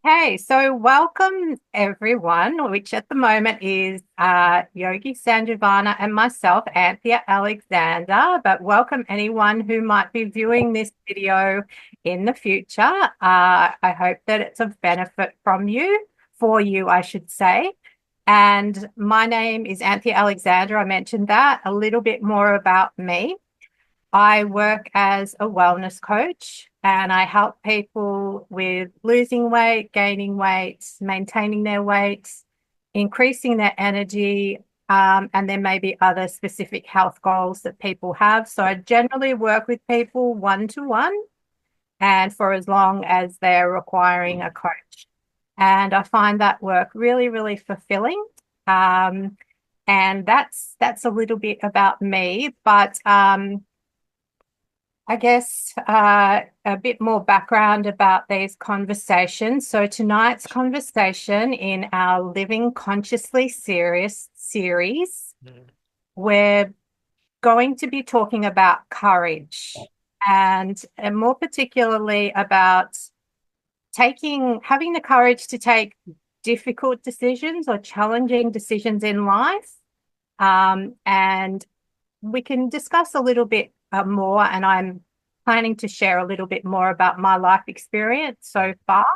Hey, so welcome everyone, which at the moment is Yogi Sanjivana and myself, Anthea Alexander. But welcome anyone who might be viewing this video in the future. I hope that it's of benefit for you, I should say. And my name is Anthea Alexander. I mentioned that. A little bit more about me. I work as a wellness coach and I help people with losing weight, gaining weight, maintaining their weight, increasing their energy, and there may be other specific health goals that people have. So I generally work with people one to one and for as long as they're requiring a coach. And I find that work really, really fulfilling. Um, and that's a little bit about me, but I guess a bit more background about these conversations. So, tonight's conversation in our Living Consciously Serious series, Mm. we're going to be talking about courage and more particularly about having the courage to take difficult decisions or challenging decisions in life. And we can discuss a little bit more, and I'm planning to share a little bit more about my life experience so far.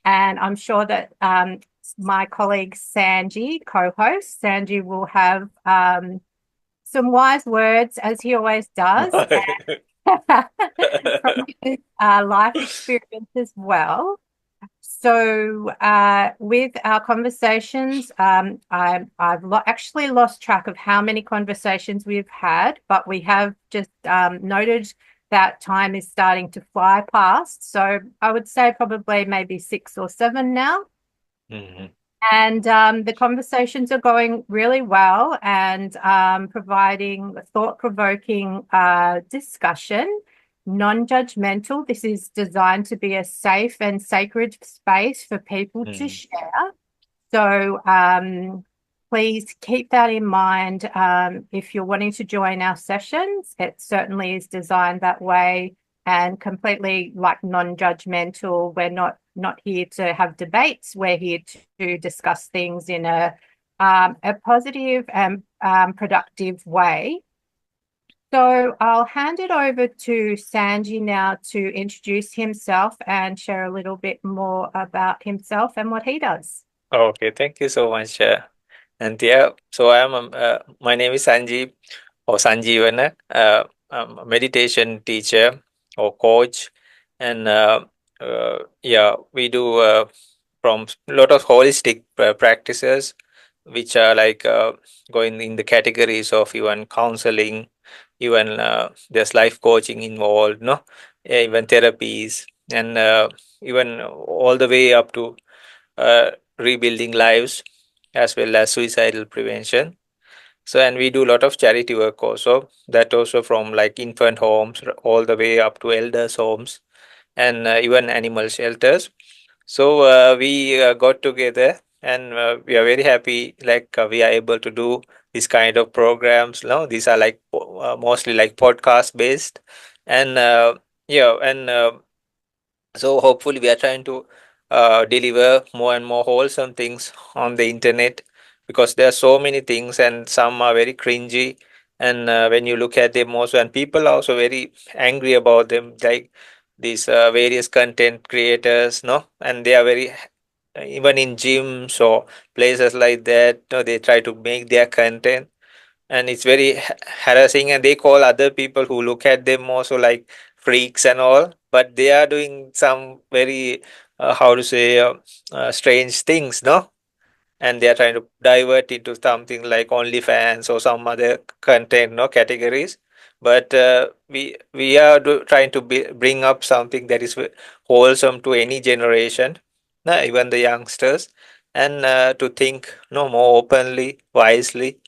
And I'm sure that my colleague Sanji, co-host Sanji, will have some wise words, as he always does, from his life experience as well. So, with our conversations, actually lost track of how many conversations we've had, but we have just noted that time is starting to fly past. So, I would say probably maybe six or seven now. Mhm. And the conversations are going really well and providing thought-provoking discussion, non-judgmental. This is designed to be a safe and sacred space for people to Mm. share. So please keep that in mind if you're wanting to join our sessions. It certainly is designed that way and completely like non-judgmental. We're not here to have debates. We're here to discuss things in a positive and productive way. So I'll hand it over to Sanji now to introduce himself and share a little bit more about himself and what he does. Okay, thank you so much, Anthea. So my name is Sanjeev or Sanjeevana. I'm a meditation teacher or coach, and yeah, we do from a lot of holistic practices, which are like going in the categories of even counseling, even there's life coaching involved, no, even therapies, and even all the way up to rebuilding lives as well as suicidal prevention. So, and we do a lot of charity work also, that also from like infant homes all the way up to elders homes and even animal shelters. So we got together and we are very happy like we are able to do this kind of programs. No, these are like mostly like podcast based, and yeah, and so hopefully we are trying to deliver more and more wholesome things on the internet, because there are so many things and some are very cringy, and when you look at them also, and people are also very angry about them, like these various content creators, no, and they are very even in gyms or places like that, no, they try to make their content, and it's very harassing, and they call other people who look at them also like freaks and all, but they are doing some very how to say strange things, no, and they are trying to divert into something like OnlyFans or some other content, no, categories. But we are trying to bring up something that is wholesome to any generation, no, even the youngsters, and to think no more openly, wisely,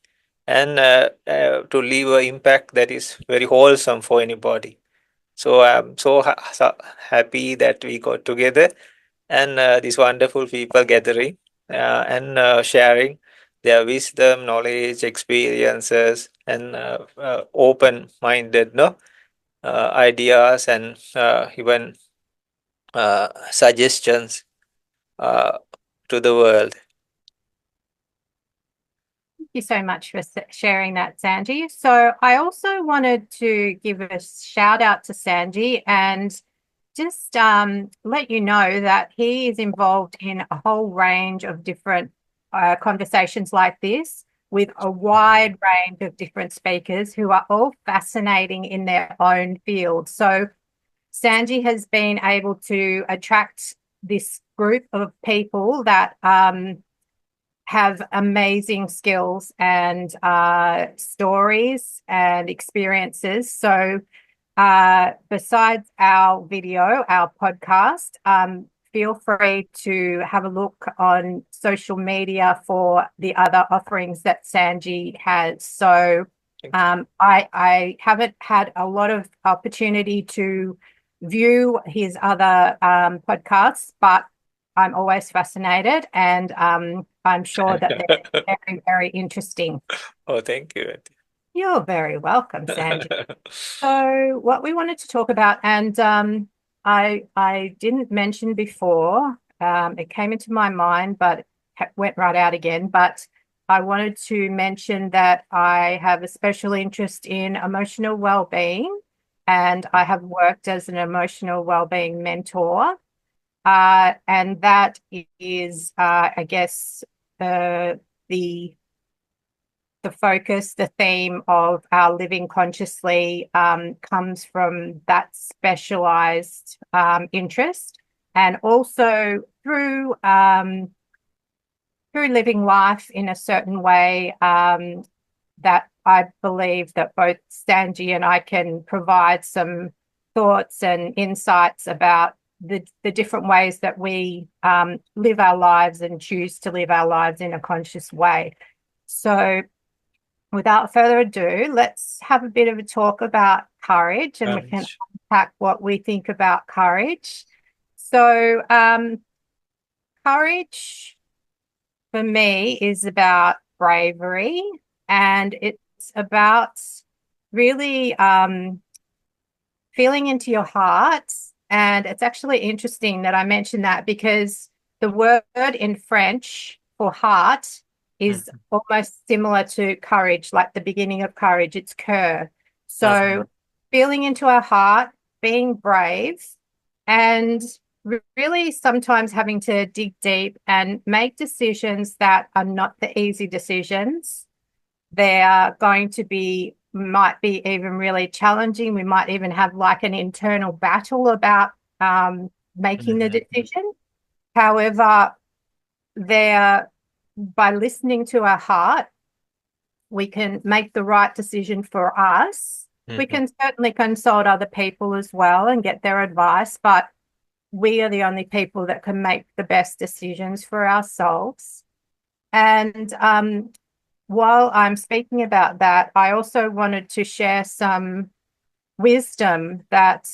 and to leave an impact that is very wholesome for anybody. So I'm so happy that we got together, and these wonderful people gathering and sharing their wisdom, knowledge, experiences, and open-minded, no, ideas and even suggestions. uh, to the world. Thank you so much for sharing that, Sanji. So I also wanted to give a shout out to Sanji and just let you know that he is involved in a whole range of different conversations like this with a wide range of different speakers who are all fascinating in their own field. So Sanji has been able to attract this group of people that have amazing skills and stories and experiences. So besides our video, our podcast, feel free to have a look on social media for the other offerings that Sanji has. So I haven't had a lot of opportunity to view his other podcasts, but I'm always fascinated, and I'm sure that they're very, very interesting. Oh, thank you. You're very welcome, Sanji. So what we wanted to talk about, and I didn't mention before, it came into my mind, but went right out again. But I wanted to mention that I have a special interest in emotional well-being, and I have worked as an emotional well-being mentor. And that is, I guess, the focus, the theme of our living consciously comes from that specialized interest, and also through living life in a certain way that I believe that both Sanji and I can provide some thoughts and insights about the different ways that we live our lives and choose to live our lives in a conscious way. So without further ado, let's have a bit of a talk about courage, and we can unpack what we think about courage. So courage for me is about bravery, and it's about really feeling into your heart. And it's actually interesting that I mentioned that, because the word in French for heart is almost similar to courage, like the beginning of courage, it's cœur. So feeling into our heart, being brave, and really sometimes having to dig deep and make decisions that are not the easy decisions. They are going to be, might be even really challenging. We might even have like an internal battle about making the decision. However, by listening to our heart, we can make the right decision for us. We can certainly consult other people as well and get their advice, but we are the only people that can make the best decisions for ourselves. And while I'm speaking about that, I also wanted to share some wisdom that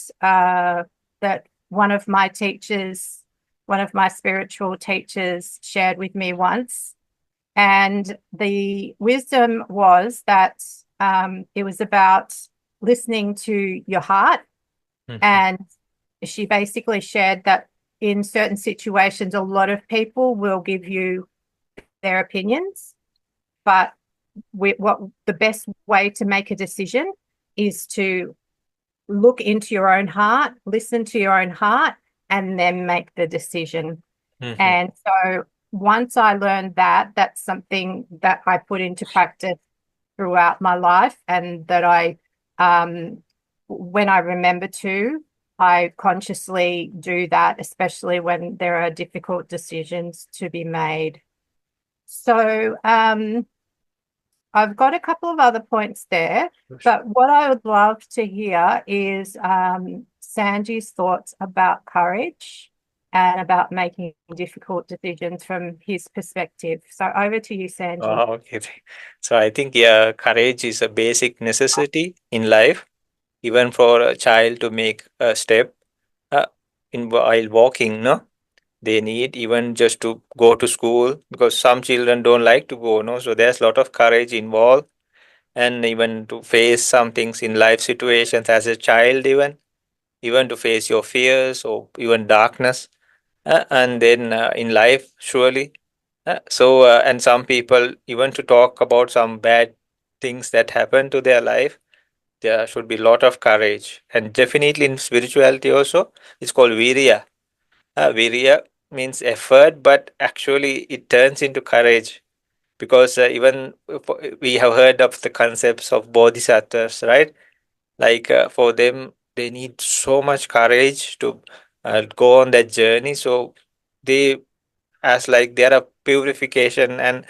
one of my teachers, one of my spiritual teachers, shared with me once. And the wisdom was that it was about listening to your heart. And she basically shared that in certain situations, a lot of people will give you their opinions, but what the best way to make a decision is to look into your own heart, listen to your own heart, and then make the decision. And so once I learned that, that's something that I put into practice throughout my life, and that I, when I remember to, I consciously do that, especially when there are difficult decisions to be made. So I've got a couple of other points there, but what I would love to hear is Sanji's thoughts about courage and about making difficult decisions from his perspective. So over to you, Sanji. Oh, okay. So I think, courage is a basic necessity in life, even for a child to make a step while walking, no? They need even just to go to school, because some children don't like to go, no? So there's a lot of courage involved, and even to face some things in life situations as a child, even to face your fears or even darkness. and then in life, surely. And some people, even to talk about some bad things that happen to their life, there should be a lot of courage. And definitely in spirituality also, it's called virya. Virya means effort, but actually it turns into courage because even we have heard of the concepts of bodhisattvas, right? Like for them, they need so much courage to go on that journey. So they, as like there are purification and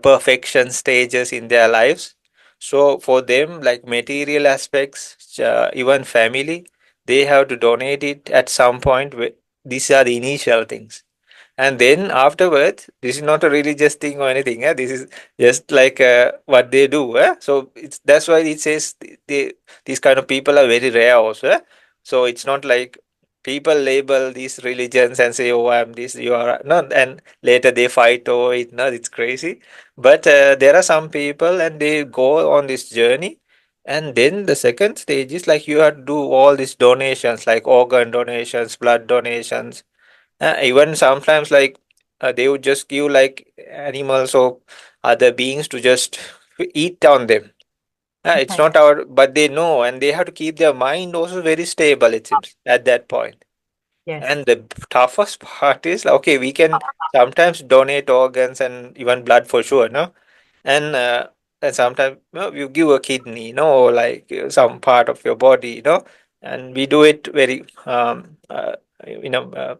perfection stages in their lives. So for them, like material aspects, even family, they have to donate it at some point. These are the initial things, and then afterwards, this is not a religious thing or anything. This is just like what they do. So that's why it says these kind of people are very rare also. So it's not like people label these religions and say, "Oh, I'm this, you are no," and later they fight over it. No, it's crazy. But there are some people, and they go on this journey. And then the second stage is like you have to do all these donations, like organ donations, blood donations, even sometimes like they would just give like animals or other beings to just eat on them. It's Okay. not our, but they know, and they have to keep their mind also very stable, it seems, at that point. Yes. And the toughest part is like, okay, we can sometimes donate organs and even blood for sure, no? And sometimes you give a kidney, or like some part of your body, and we do it very you know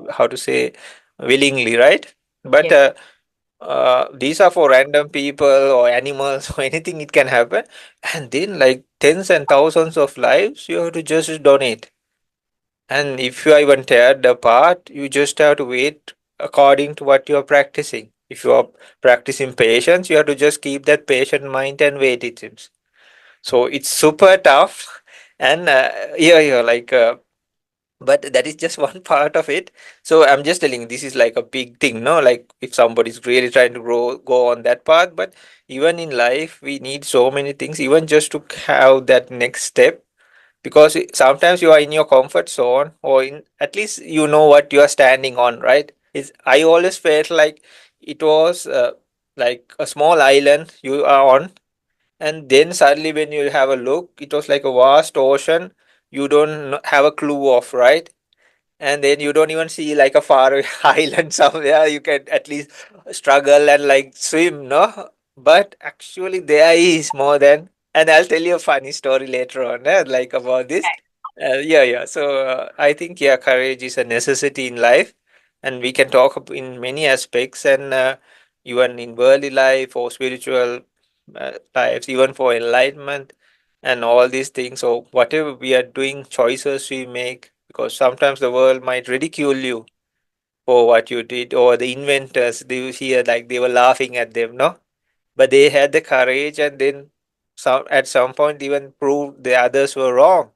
how to say, willingly, right? But Yes. these are for random people or animals or anything, it can happen. And then like tens and thousands of lives you have to just donate. And if you are even teared apart, you just have to wait according to what you are practicing. If you are practicing patience, you have to just keep that patient mind and wait, it seems. So it's super tough. And yeah, like, but that is just one part of it. So I'm just telling this is like a big thing, no? Like if somebody's really trying to go on that path. But even in life, we need so many things, even just to have that next step, because sometimes you are in your comfort zone, or in at least you know what you are standing on, right? Is I always felt like it was like a small island you are on, and then suddenly when you have a look, it was like a vast ocean you don't have a clue of, right? And then you don't even see like a far island somewhere you can at least struggle and like swim, no? But actually there is more than, and I'll tell you a funny story later on, like about this. Yeah, so I think, yeah, courage is a necessity in life, and we can talk in many aspects, and even in worldly life or spiritual lives, even for enlightenment and all these things. So whatever we are doing, choices we make, because sometimes the world might ridicule you for what you did, or the inventors, they you hear like they were laughing at them, no? But they had the courage, and then at some point even proved the others were wrong,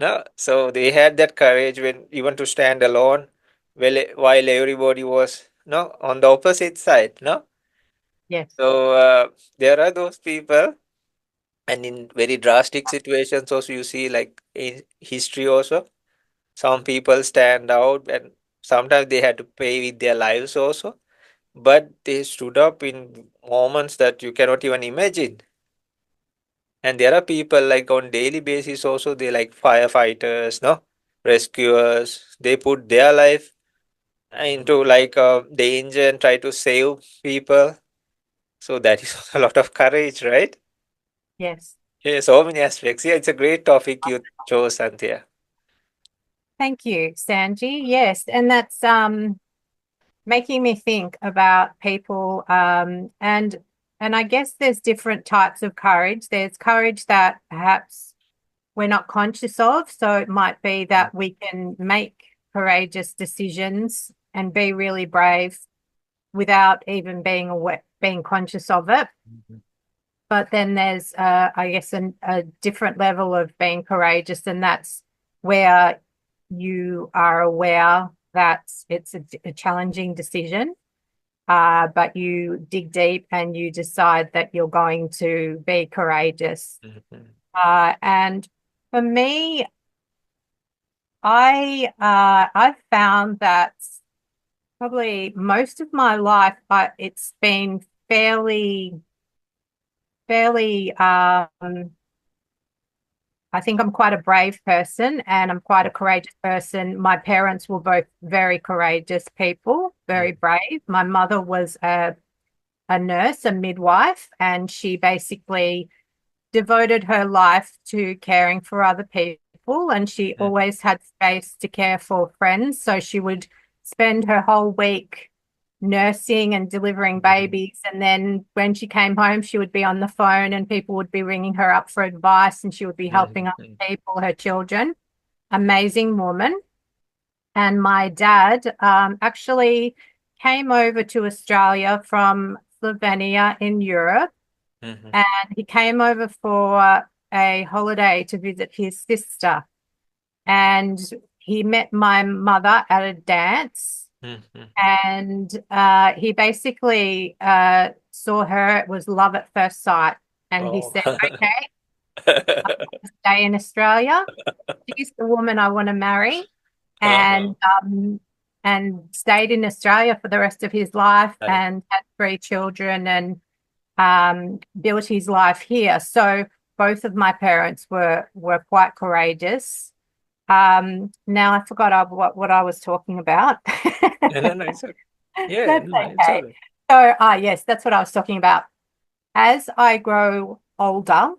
no? So they had that courage when even to stand alone, while everybody was no on the opposite side, no? Yes. So there are those people. And in very drastic situations also, you see like in history also, some people stand out, and sometimes they had to pay with their lives also, but they stood up in moments that you cannot even imagine. And there are people like on daily basis also, they like firefighters, no, rescuers, they put their life into like danger and try to save people. So that is a lot of courage, right? Yes. Yeah, so many aspects. Yeah, it's a great topic you chose, Anthea. Thank you, Sanji. Yes, and that's making me think about people and I guess there's different types of courage. There's courage that perhaps we're not conscious of. So it might be that we can make courageous decisions and be really brave without even being aware, being conscious of it. Mhm. But then there's, I guess, a different level of being courageous, and that's where you are aware that it's a challenging decision, but you dig deep and you decide that you're going to be courageous. Mhm. And for me, I've found that probably most of my life, it's been fairly. I think I'm quite a brave person and I'm quite a courageous person. My parents were both very courageous people, very Mm, brave. My mother was a nurse, a midwife, and she basically devoted her life to caring for other people. And she mm, always had space to care for friends. So she would spend her whole week nursing and delivering mm, babies. And then when she came home, she would be on the phone and people would be ringing her up for advice and she would be mm, helping other mm, people, her children. Amazing woman. And my dad actually came over to Australia from Slovenia in Europe. mm, And he came over for a holiday to visit his sister. And he met my mother at a dance mm, mm. and he basically saw her. It was love at first sight, and he Oh. said, "Okay, stay in Australia. She's the woman I want to marry," Uh-huh. and stayed in Australia for the rest of his life Right. and had three children and built his life here. So both of my parents were quite courageous. Now I forgot what I was talking about. No, no, no, it's okay. Yeah, That's no, it's okay. okay. So, yes, that's what I was talking about. As I grow older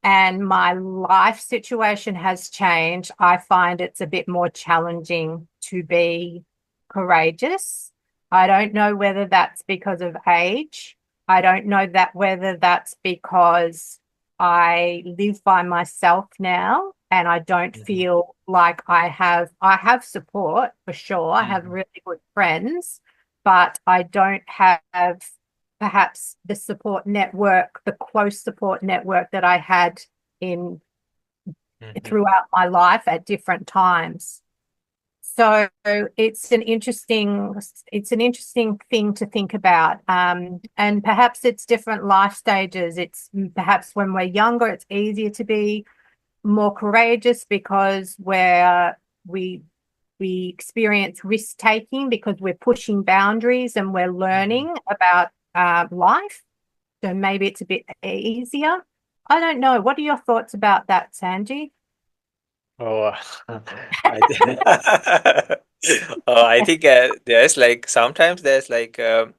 and my life situation has changed, I find it's a bit more challenging to be courageous. I don't know whether that's because of age. I don't know that whether that's because I live by myself now and I don't Mhm, feel like I have support for sure. I have mhm, really good friends, but I don't have perhaps the support network, the close support network that I had in mhm, throughout my life at different times. So it's an interesting thing to think about. And perhaps it's different life stages. It's perhaps when we're younger, it's easier to be more courageous because we we experience risk taking because we're pushing boundaries and we're mhm. learning about life. So maybe it's a bit easier. I don't know. What are your thoughts about that, Sanji? Oh, I think, I think there's like sometimes there's like a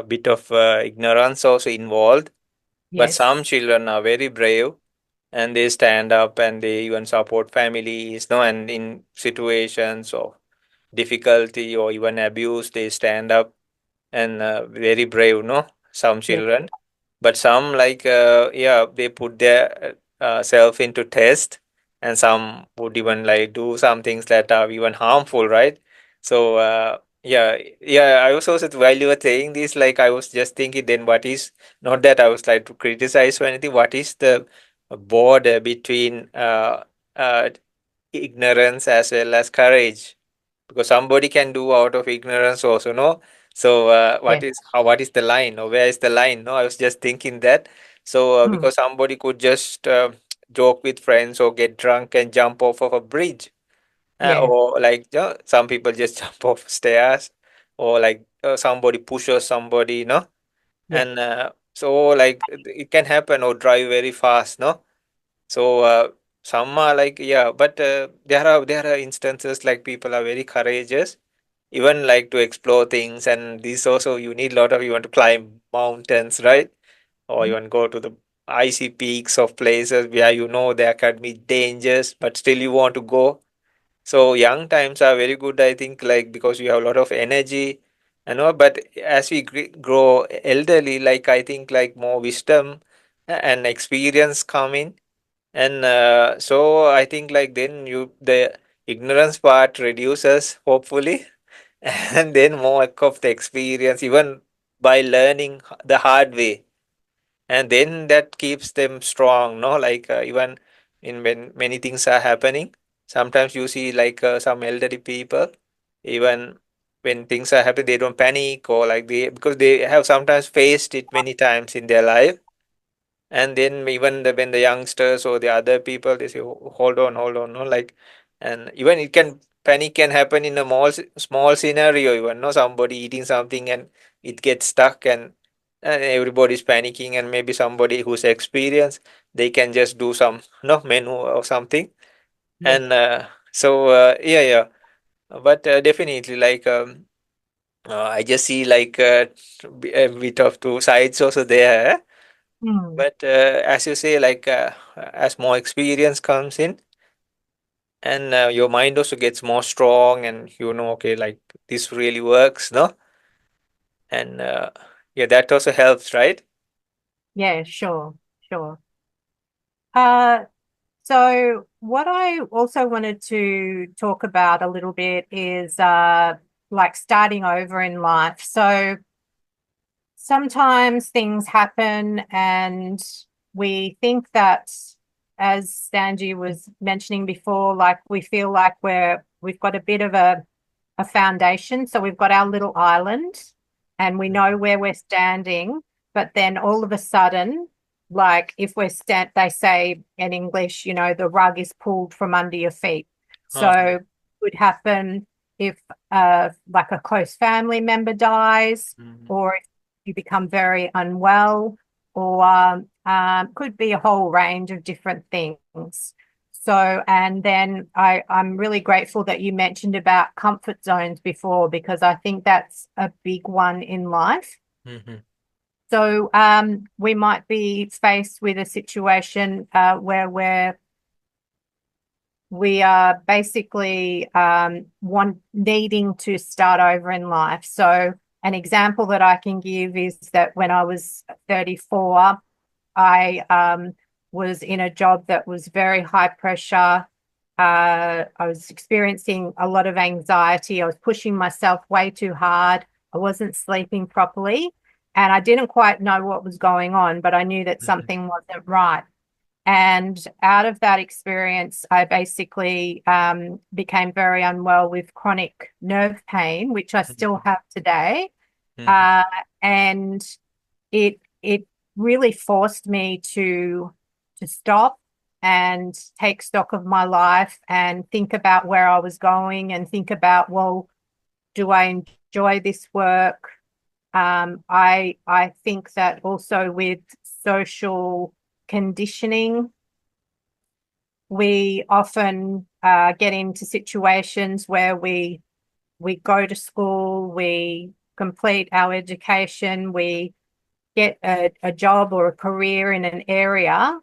bit of ignorance also involved, but Yes. some children are very brave and they stand up and they even support families, no, and in situations of difficulty or even abuse, they stand up and very brave, no, some Yes. children. But some like yeah, they put their self into test, and some would even like do some things that are even harmful, right? So yeah, yeah, I was also, while you were saying this, like I was just thinking, then what is, not that I was like to criticize or anything, what is the border between uh, ignorance as well as courage? Because somebody can do out of ignorance also, no. So Yes. what is the line, or where is the line? No, I was just thinking that. So Mm. because somebody could just joke with friends or get drunk and jump off of a bridge, Yeah. or like some people just jump off stairs, or like somebody pushes somebody, no. Yes. And so like it can happen, or drive very fast, no. So some are like, yeah, but there are instances like people are very courageous, even like to explore things, and this also you need a lot of, you want to climb mountains, right? Or you want to go to the icy peaks of places where you know there can be dangers, but still you want to go. So young times are very good, I think, like because you have a lot of energy, you know. But as we grow elderly, like I think like more wisdom and experience come in, and so I think like then the ignorance part reduces, hopefully, and then more of the experience, even by learning the hard way, and then that keeps them strong, no, like even in when many things are happening, sometimes you see like some elderly people, even when things are happening, they don't panic, or like they, because they have sometimes faced it many times in their life. And then even when the youngsters or the other people, they say, hold on, no, like, and even it can panic can happen in a small scenario. Even no somebody eating something and it gets stuck, and everybody's panicking, and maybe somebody who's experienced, they can just do some no menu or something. Yes. And yeah, yeah, but definitely like I just see like a bit of two sides also there. Hmm. But as you say, like as more experience comes in, and your mind also gets more strong, and okay, like this really works, no? And yeah, that also helps, right? Yeah, sure, sure. Uh, so what I also wanted to talk about a little bit is like starting over in life. So sometimes things happen and we think that, as Stanji was mentioning before, like we feel like we've got a bit of a foundation. So we've got our little island and we know where we're standing, but then all of a sudden, like if they say in English, the rug is pulled from under your feet. So Uh-huh. it would happen if like a close family member dies, Mhm. or if you become very unwell, or could be a whole range of different things. So, and then I'm really grateful that you mentioned about comfort zones before, because I think that's a big one in life. Mhm. So, we might be faced with a situation where we are basically needing to start over in life. So, an example that I can give is that when I was 34, I was in a job that was very high pressure. I was experiencing a lot of anxiety. I was pushing myself way too hard. I wasn't sleeping properly. And I didn't quite know what was going on, but I knew that Mhm. something wasn't right. And out of that experience, I basically became very unwell with chronic nerve pain, which I still Mhm. have today. Mhm. Uh, and it really forced me to stop and take stock of my life and think about where I was going and think about, well, do I enjoy this work? I think that also with social conditioning, we often get into situations where we go to school, we complete our education, we get a job or a career in an area,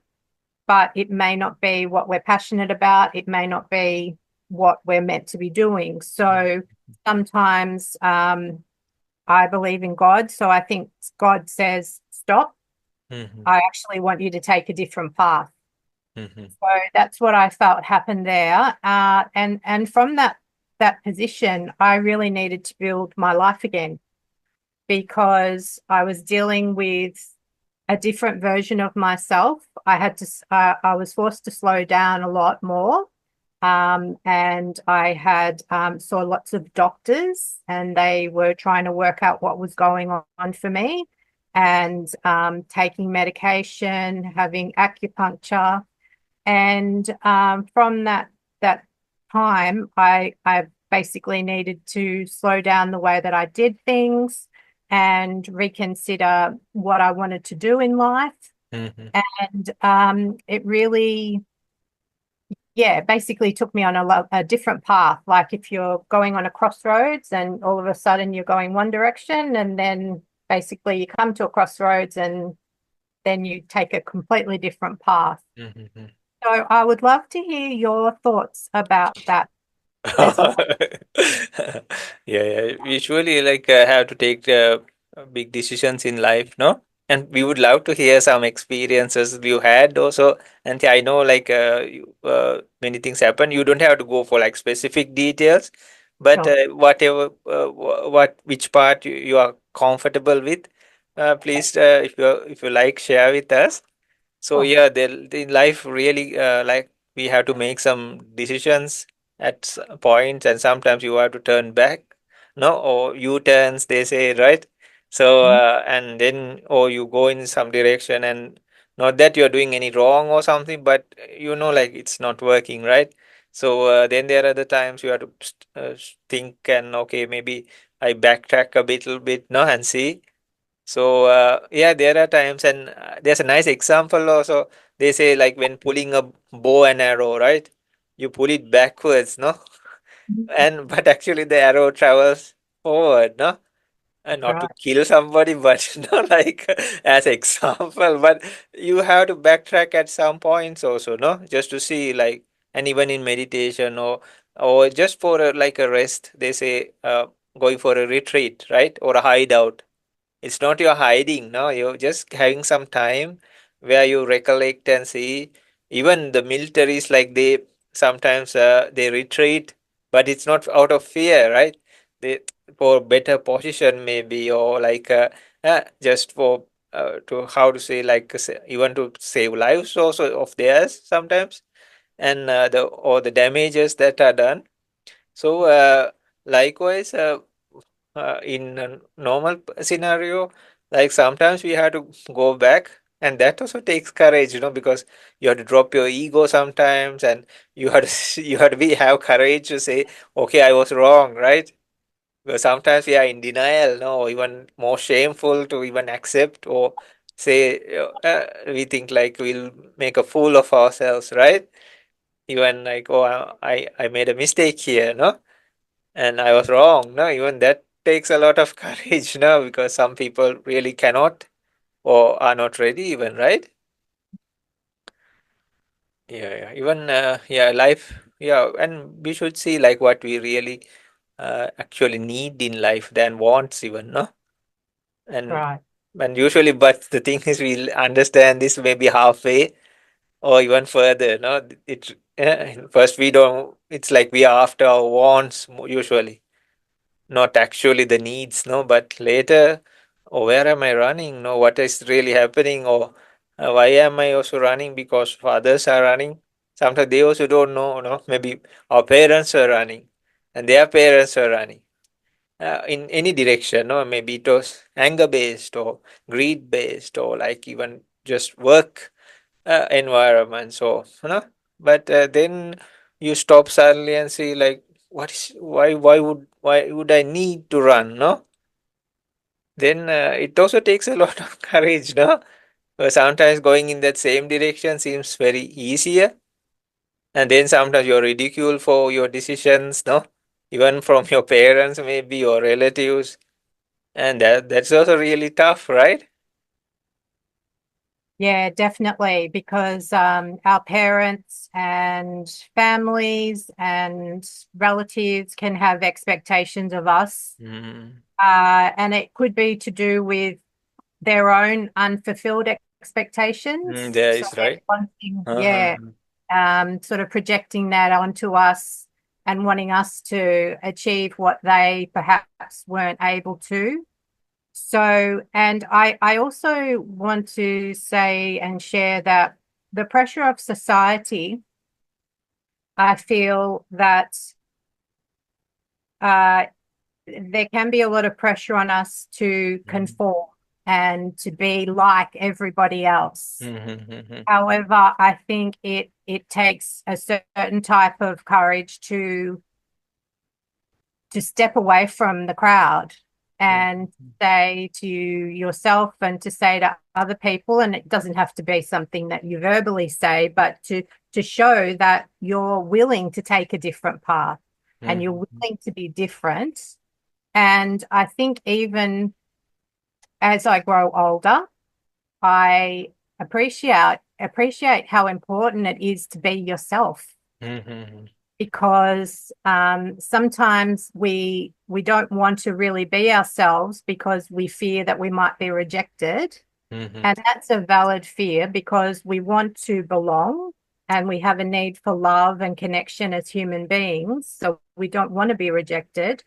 but it may not be what we're passionate about. It may not be what we're meant to be doing. So sometimes I believe in God. So I think God says, stop. Mhm. I actually want you to take a different path. Mhm. So that's what I felt happened there. And from that position, I really needed to build my life again, because I was dealing with a different version of myself. I was forced to slow down a lot more. And I had saw lots of doctors, and they were trying to work out what was going on for me, and taking medication, having acupuncture. And from that time, I basically needed to slow down the way that I did things and reconsider what I wanted to do in life. Mhm. And it really, yeah, basically took me on a different path. Like if you're going on a crossroads and all of a sudden you're going one direction, and then basically you come to a crossroads and then you take a completely different path. Mhm. So I would love to hear your thoughts about that as well. Yeah, yeah. Usually, like, have to take big decisions in life, no? And we would love to hear some experiences you had also. And I know, like, many things happen. You don't have to go for like specific details, but Sure. whatever, which part you are comfortable with, please, if you like, share with us. So Sure. yeah, the life really like we have to make some decisions at points, and sometimes you have to turn back, no, or U-turns they say, right? So Mhm. and then or you go in some direction, and not that you're doing any wrong or something, but like it's not working, right? So then there are the times you have to think and okay, maybe I backtrack a little bit, no, and see. So yeah, there are times, and there's a nice example also. They say like when pulling a bow and arrow, right? You pull it backwards, no, and but actually the arrow travels forward, no, and not to Right. kill somebody, but not like as example, but you have to backtrack at some points also, no, just to see like, and even in meditation or just for like a rest, they say going for a retreat, right, or a hideout. It's not you're hiding, no, you're just having some time where you recollect and see. Even the militaries, like they sometimes they retreat, but it's not out of fear, right? They for better position maybe, or like just for to how to say like even to save lives also of theirs sometimes, and the or the damages that are done. So likewise. In a normal scenario, like sometimes we have to go back, and that also takes courage, because you have to drop your ego sometimes, and you have to you have to be have courage to say, okay, I was wrong, right? Because sometimes we are in denial, no, or even more shameful to even accept or say, we think like we'll make a fool of ourselves, right? Even like, oh, I made a mistake here, no, and I was wrong. No, even that takes a lot of courage, no, because some people really cannot or are not ready, even, right? Yeah, yeah. Even, yeah, life, yeah, and we should see like what we really actually need in life than wants, even, no? And Right. and usually, but the thing is, we understand this maybe halfway or even further, no? First we don't. It's like we are after our wants usually, not actually the needs, no, but later, oh, where am I running, no, what is really happening, or why am I also running because others are running. Sometimes they also don't know, no, maybe our parents are running and their parents are running in any direction, no, maybe it was anger based or greed based or like even just work environment. So, but then you stop suddenly and see like, what is why would I need to run, no? Then it also takes a lot of courage, no? Sometimes going in that same direction seems very easier, and then sometimes you're ridiculed for your decisions, no? Even from your parents, maybe your relatives, and that's also really tough, right? Yeah, definitely, because our parents and families and relatives can have expectations of us, Mm, and it could be to do with their own unfulfilled expectations. there So is they're right. wanting, Uh-huh. yeah, sort of projecting that onto us and wanting us to achieve what they perhaps weren't able to. So, and I also want to say and share that the pressure of society, I feel that uh, there can be a lot of pressure on us to Mm, conform and to be like everybody else. mhm, mhm, However, I think it takes a certain type of courage to step away from the crowd and mhm, say to yourself and to say to other people, and it doesn't have to be something that you verbally say, but to show that you're willing to take a different path and you're mhm, willing to be different. And I think even as I grow older, I appreciate how important it is to be yourself, mhm, because sometimes we don't want to really be ourselves because we fear that we might be rejected. mhm, And that's a valid fear because we want to belong and we have a need for love and connection as human beings. So we don't want to be rejected.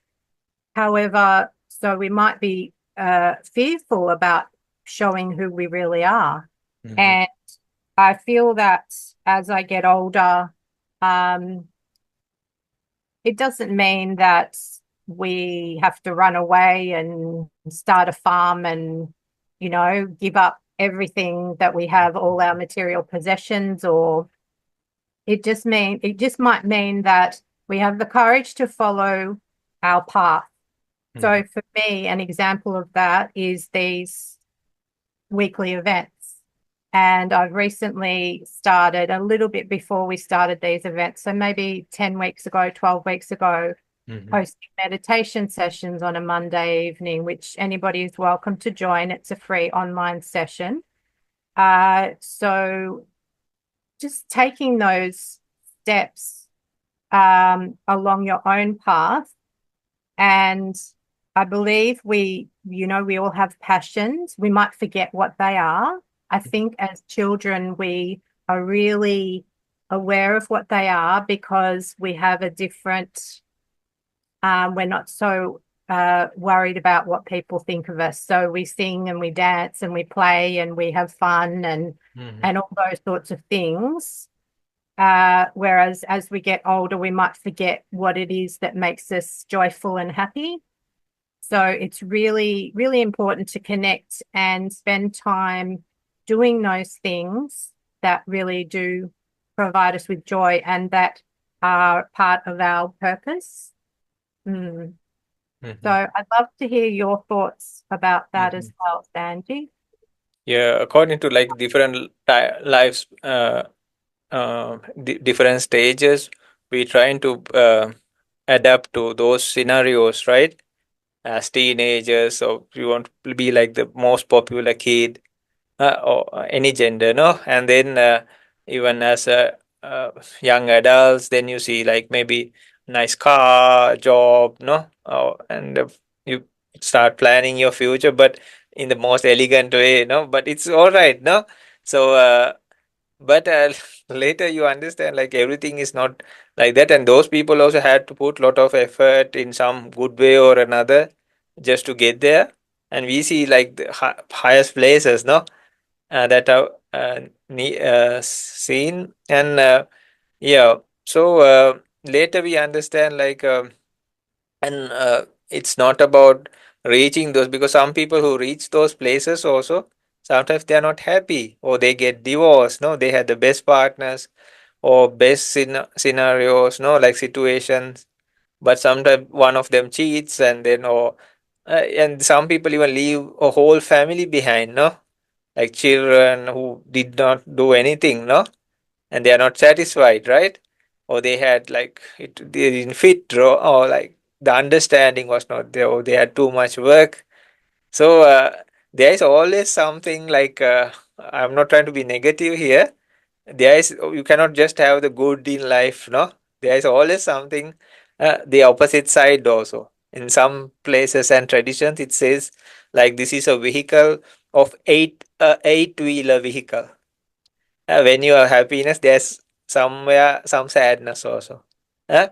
However, so we might be fearful about showing who we really are. mhm, And I feel that as I get older, um, it doesn't mean that we have to run away and start a farm and, give up everything that we have, all our material possessions, or It just might mean that we have the courage to follow our path. So for me, an example of that is these weekly events. And I've recently started a little bit before we started these events. So maybe 10 weeks ago, 12 weeks ago, hosting meditation sessions on a Monday evening, which anybody is welcome to join. It's a free online session. So just taking those steps along your own path. And I believe we all have passions. We might forget what they are. I think as children, we are really aware of what they are because we have a different, we're not so worried about what people think of us. So we sing and we dance and we play and we have fun and all those sorts of things. Whereas as we get older, we might forget what it is that makes us joyful and happy. So it's really, really important to connect and spend time doing those things that really do provide us with joy and that are part of our purpose. So I'd love to hear your thoughts about that as well, Sanji. Yeah, according to like different lives, different stages, we trying to adapt to those scenarios, right? As teenagers, so we want to be like the most popular kid, or any gender, no? And then even as a young adults, then you see like maybe nice car, job, no? And you start planning your future, but in the most elegant way, no? But it's all right, no? So, but later you understand like everything is not like that, and those people also had to put lot of effort in some good way or another just to get there. And we see like the highest places, no? That are seen. And yeah, so later we understand like and it's not about reaching those, because some people who reach those places also sometimes they are not happy or they get divorced, no? They had the best partners or best scenarios, no, like situations, but sometimes one of them cheats, and then or and some people even leave a whole family behind, no, like children who did not do anything, no, and they are not satisfied, right? Or they had like they didn't fit, or like the understanding was not there, or they had too much work. So there is always something like I'm not trying to be negative here. There is, you cannot just have the good in life, no. There is always something, the opposite side also. In some places and traditions, it says like this is a vehicle of eight-wheeler vehicle. When you have happiness, there's somewhere some sadness also. Uh,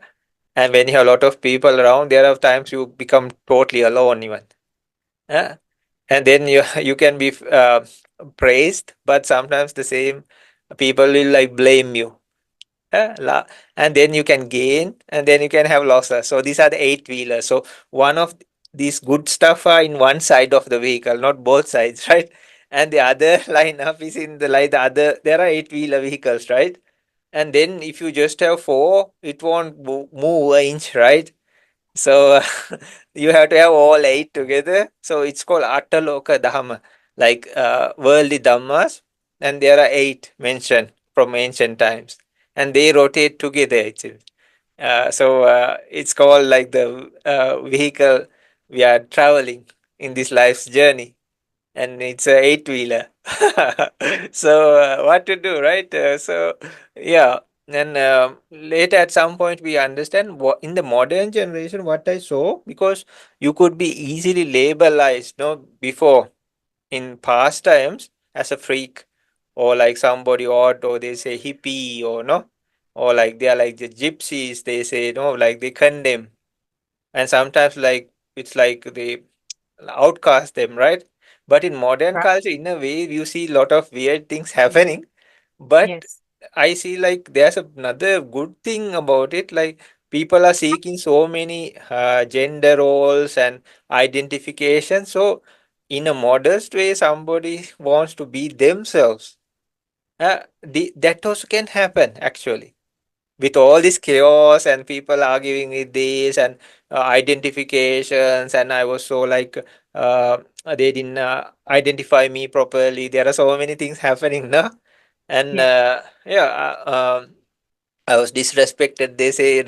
and when you have a lot of people around, there are times you become totally alone even. Uh, and then you can be praised, but sometimes the same people will like blame you. And then you can gain, and then you can have losses. So these are the eight-wheelers. So one of these good stuff are in one side of the vehicle, not both sides, right? And the other lineup is in the like the other. There are eight-wheeler vehicles, right? And then if you just have four, it won't move an inch, right? So you have to have all eight together. So it's called Attaloka Dhamma, like worldly Dhammas, and there are eight mentioned from ancient times, and they rotate together actually. So it's called like the vehicle we are traveling in this life's journey, and it's a eight-wheeler. So what to do, right? So yeah, and later at some point we understand what in the modern generation what I saw, because you could be easily labelized, no, before in past times as a freak, or like somebody odd, or they say hippie, or no, or like they are like the gypsies, they say, no, like they condemn, and sometimes like it's like they outcast them, right? But in modern Right. culture, in a way, you see a lot of weird things happening. But Yes. I see like there's another good thing about it. Like people are seeking so many gender roles and identification. So in a modest way, somebody wants to be themselves. That also can happen actually. with all this chaos and people arguing with this and identifications, and I was so like uh, they didn't identify me properly. There are so many things happening now, and Yeah. I was disrespected, they say,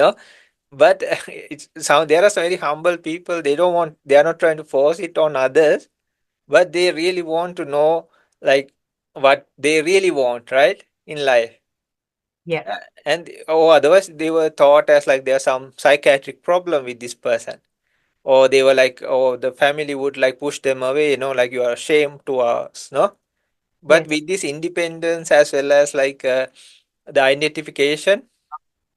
but there are so very humble people. They are not trying to force it on others, but they really want to know like what they really want, right, in life. Yeah. And otherwise they were thought as like there's some psychiatric problem with this person, or they were like, oh, the family would like push them away, like you are ashamed to us, no. But Yes. with this independence as well as like the identification,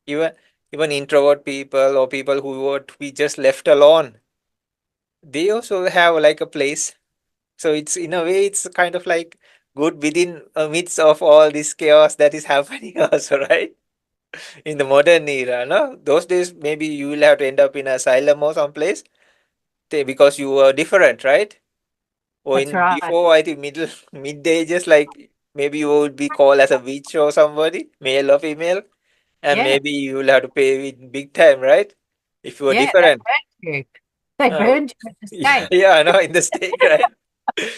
even even introvert people or people who would be just left alone, they also have like a place. So it's in a way it's kind of like good within midst of all this chaos that is happening also, right? In the modern era, no? Those days maybe you will have to end up in asylum or someplace because you were different, right? Or That's in right. before, I think middle midday, just like maybe you would be called as a witch or somebody, male or female, and Yeah. maybe you will have to pay with big time, right? If you were Yeah. They different. burned you. They Uh, burned you at the yeah, stake. yeah, I know, in the stake, right?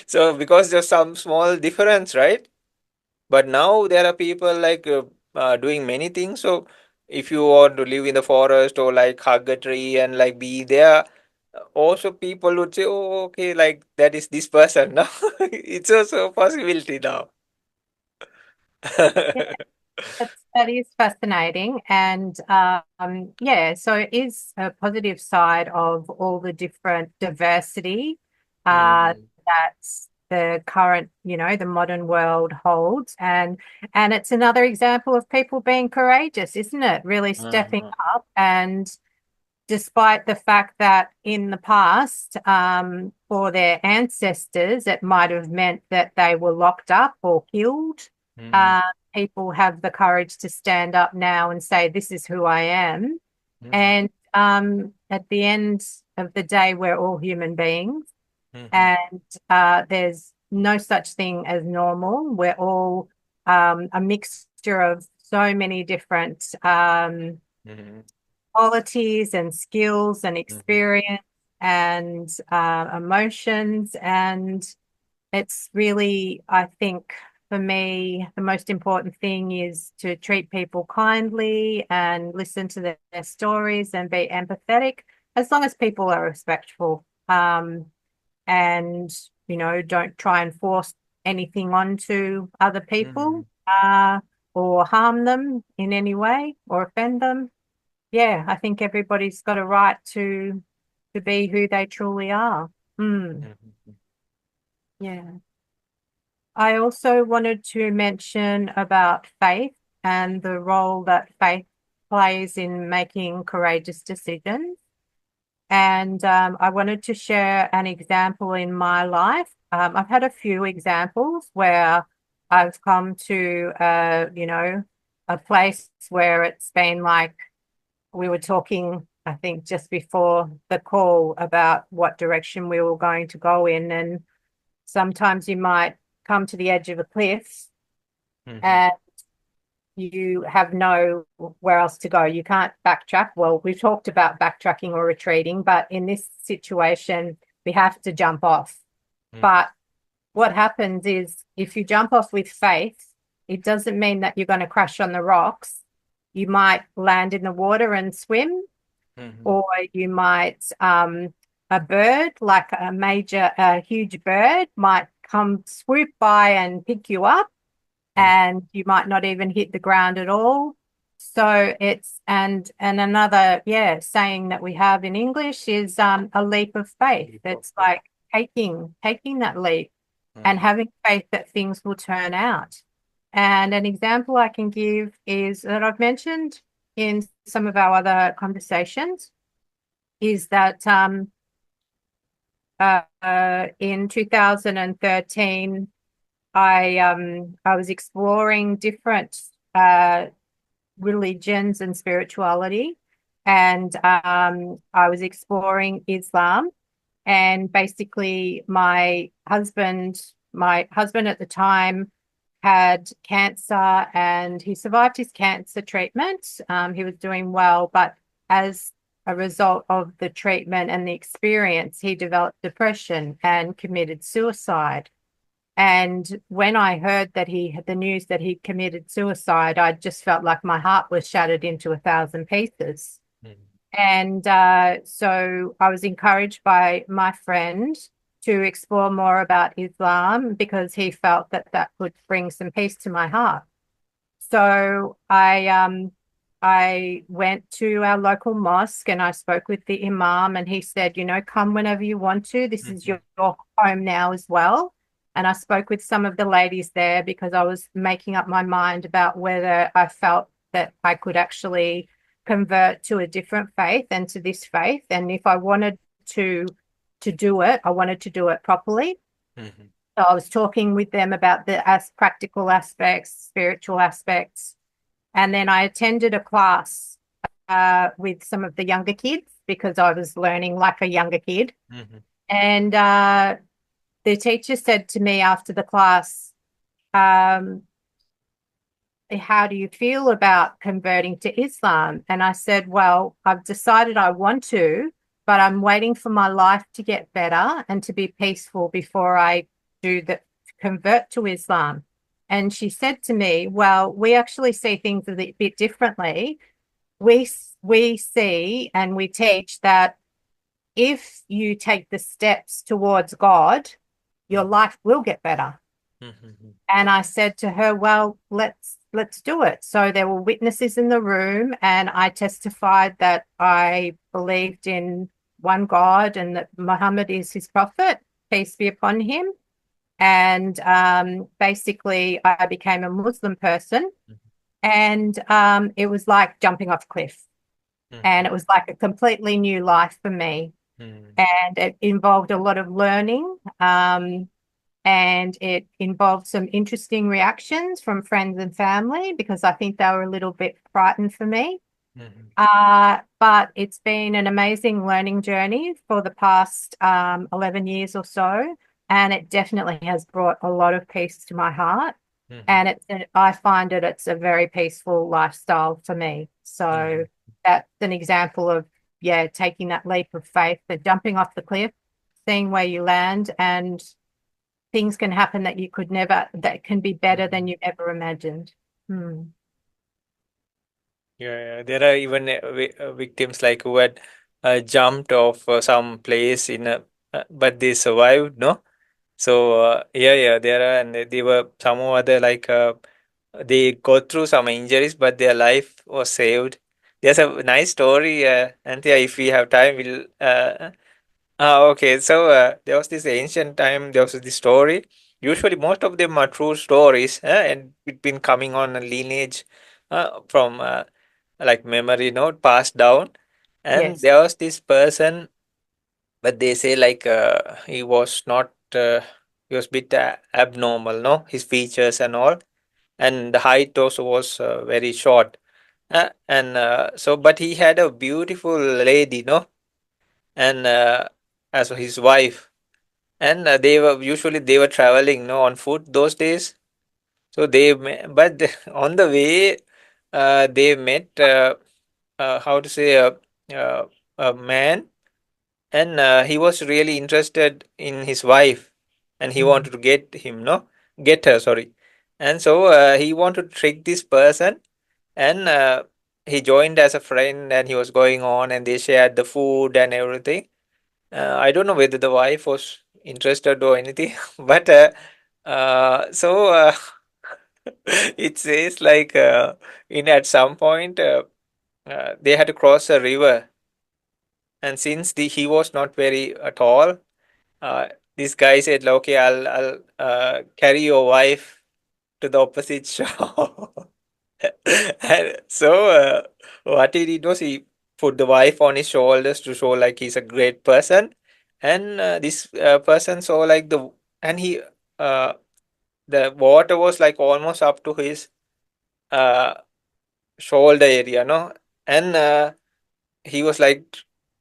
So because there's some small difference, right? But now there are people like doing many things. So if you want to live in the forest or like hug a tree and like be there, also people would say, "Oh, okay, like that is this person." No, it's also a possibility now. That is fascinating. And yeah, so it is a positive side of all the different diversity Mhm, that the current, the modern world holds. And it's another example of people being courageous, isn't it? Really stepping mhm, up. And despite the fact that in the past, for their ancestors, it might have meant that they were locked up or killed. mhm, Uh, People have the courage to stand up now and say, "This is who I am." mhm, And at the end of the day, we're all human beings, mhm, and there's no such thing as normal. We're all a mixture of so many different mhm, qualities and skills and mhm, experience and emotions. And it's really, I think, for me, the most important thing is to treat people kindly and listen to their stories and be empathetic, as long as people are respectful. And, don't try and force anything onto other people or harm them in any way or offend them. Yeah, I think everybody's got a right to be who they truly are. Mm, mhm, yeah. I also wanted to mention about faith and the role that faith plays in making courageous decisions. And I wanted to share an example in my life. I've had a few examples where I've come to, a place where it's been like, we were talking, I think, just before the call about what direction we were going to go in. And sometimes you might come to the edge of a cliff mhm, and you have nowhere else to go. You can't backtrack. Well, we've talked about backtracking or retreating, but in this situation, we have to jump off. mhm, But what happens is if you jump off with faith, it doesn't mean that you're going to crash on the rocks. You might land in the water and swim, mhm, or you might a bird, like a huge bird, might come swoop by and pick you up, mhm. and you might not even hit the ground at all. So it's and another, yeah, saying that we have in English is a leap of faith. It's like taking that leap and Mhm, having faith that things will turn out. And an example I can give is that I've mentioned in some of our other conversations is that in 2013, I was exploring different religions and spirituality, and I was exploring Islam. And basically, my husband at the time, had cancer and he survived his cancer treatment. He was doing well, but as a result of the treatment and the experience, he developed depression and committed suicide. And when I heard that he had the news that he committed suicide, I just felt like my heart was shattered into 1,000 pieces. And so I was encouraged by my friend to explore more about Islam because he felt that that would bring some peace to my heart. So I went to our local mosque and I spoke with the imam and he said, you know, come whenever you want to. This is your home now as well. And I spoke with some of the ladies there because I was making up my mind about whether I felt that I could actually convert to a different faith and to this faith. And if I wanted to do it, I wanted to do it properly. Mhm. So I was talking with them about the as practical aspects, spiritual aspects, and then I attended a class with some of the younger kids because I was learning like a younger kid. Mhm. And the teacher said to me after the class, um, how do you feel about converting to Islam? And I said, well, I've decided I want to, but I'm waiting for my life to get better and to be peaceful before I do the convert to Islam. And she said to me, well, we actually see things a bit differently. We see and we teach that if you take the steps towards God, your life will get better. Mhm. And I said to her, well, let's do it. So there were witnesses in the room, and I testified that I believed in one God and that Muhammad is his prophet, peace be upon him. And basically, I became a Muslim person, and it was like jumping off a cliff. And Mhm. it was like a completely new life for me. Mhm. And it involved a lot of learning. And it involved some interesting reactions from friends and family because I think they were a little bit frightened for me. Mhm. But it's been an amazing learning journey for the past 11 years or so. And it definitely has brought a lot of peace to my heart. Mhm. And I find it's a very peaceful lifestyle for me. So Mhm. that's an example of, yeah, taking that leap of faith, the jumping off the cliff, seeing where you land, and things can happen that you could never, that can be better than Mhm. you ever imagined. Hmm. Yeah, there are even victims like who had jumped off some place in a, but they survived, no? So yeah, there are, and they were some other like they go through some injuries, but their life was saved. There's a nice story, Anthea. If we have time, we'll. Okay. So there was this ancient time. There was this story. Usually, most of them are true stories, and it's been coming on a lineage from like memory note passed down. And Yes. there was this person, but they say like he was not. He was bit abnormal, no, his features and all, and the height also was very short. And so, but he had a beautiful lady, no, and as his wife, and they were usually they were traveling, no, on foot those days. So but on the way, they met how to say uh, a man, and he was really interested in his wife, and he Mm. wanted to get her, sorry. And so he wanted to trick this person, and he joined as a friend, and he was going on, and they shared the food and everything. I don't know whether the wife was interested or anything, but it says like in at some point they had to cross a river, and since he was not very tall, uh, this guy said, "Okay, I'll carry your wife to the opposite shore." And so what he did was he put the wife on his shoulders to show like he's a great person, and this person saw like and he uh, the water was like almost up to his uh, shoulder area, no, and he was like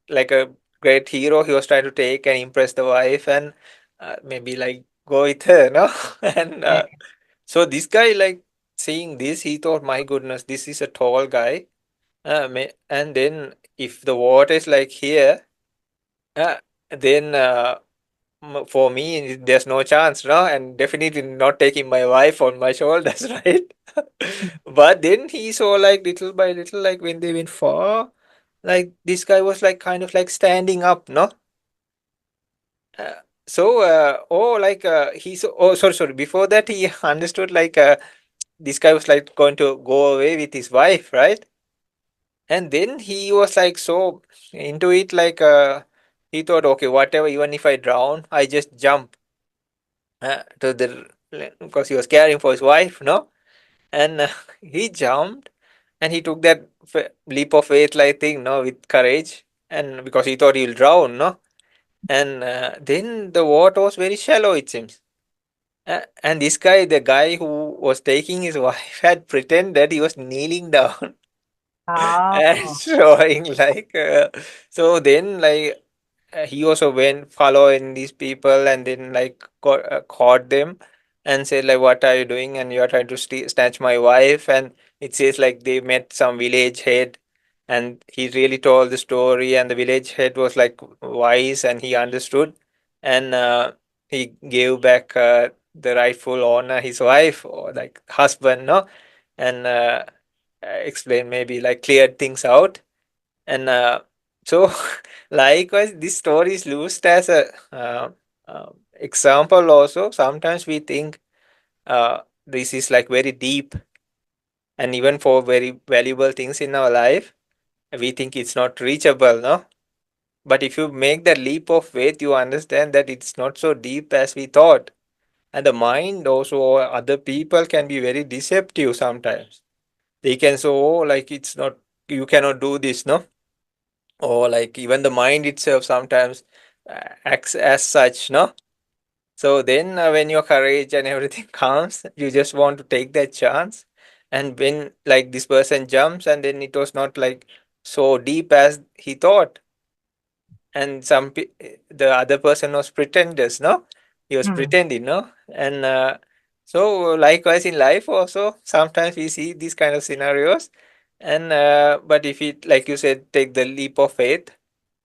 a great hero. He was trying to take and impress the wife and maybe like go with her, no, and Yeah. So this guy, like seeing this, he thought, my goodness, this is a tall guy. And then if the water is like here, uh, then for me, there's no chance, no, and definitely not taking my wife on my shoulders, right? But then he saw like little by little, like when they went far, like this guy was like kind of like standing up, no? Uh, sorry. Before that, he understood like this guy was like going to go away with his wife, right? And then he was like so into it, like he thought, okay, whatever, even if I drown, I just jump to the because he was caring for his wife, no? And he jumped and he took that leap of faith, like thing, no, with courage, and because he thought he'll drown, no? And then the water was very shallow, it seems. And this guy, the guy who was taking his wife, had pretended he was kneeling down and Oh. showing like so then like he also went following these people and then like caught them and said like, what are you doing, and you are trying to snatch my wife. And it says like they met some village head, and he really told the story, and the village head was like wise and he understood, and he gave back the rightful owner, his wife or like husband, no, and explain, maybe like cleared things out. And so likewise this story is used as a example also. Sometimes we think this is like very deep, and even for very valuable things in our life we think it's not reachable, no? But if you make that leap of faith, you understand that it's not so deep as we thought. And the mind also, or other people, can be very deceptive sometimes. They can say, oh, like it's not, you cannot do this, no? Or like even the mind itself sometimes acts as such, no? So then when your courage and everything comes, you just want to take that chance. And when like this person jumps, and then it was not like so deep as he thought, and the other person was pretenders, no, he was Mm. pretending, no. And so likewise in life also sometimes we see these kind of scenarios. And but if it, like you said, take the leap of faith,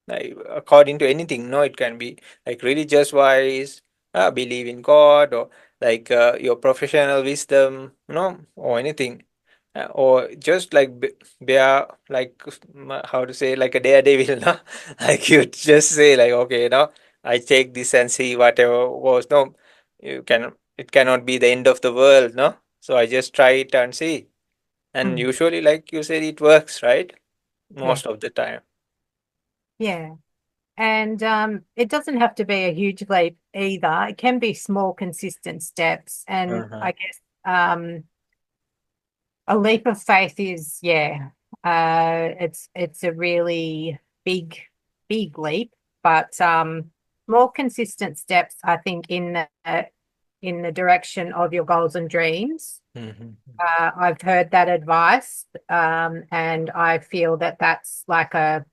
like according to anything, no, it can be like religious wise, believe in god, or like your professional wisdom, no, or anything. Or just like they are like how to say, like a daredevil, no? Like you just say like, okay, I take this and see whatever was, no, you can, it cannot be the end of the world, no, so I just try it and see. And Mm. usually, like you said, it works, right, Yeah. most of the time. Yeah. And it doesn't have to be a huge leap either. It can be small, consistent steps. And Uh-huh. I guess a leap of faith is, yeah, it's a really big, big leap, but more consistent steps, I think, in the direction of your goals and dreams. Mhm. I've heard that advice, and I feel that that's like a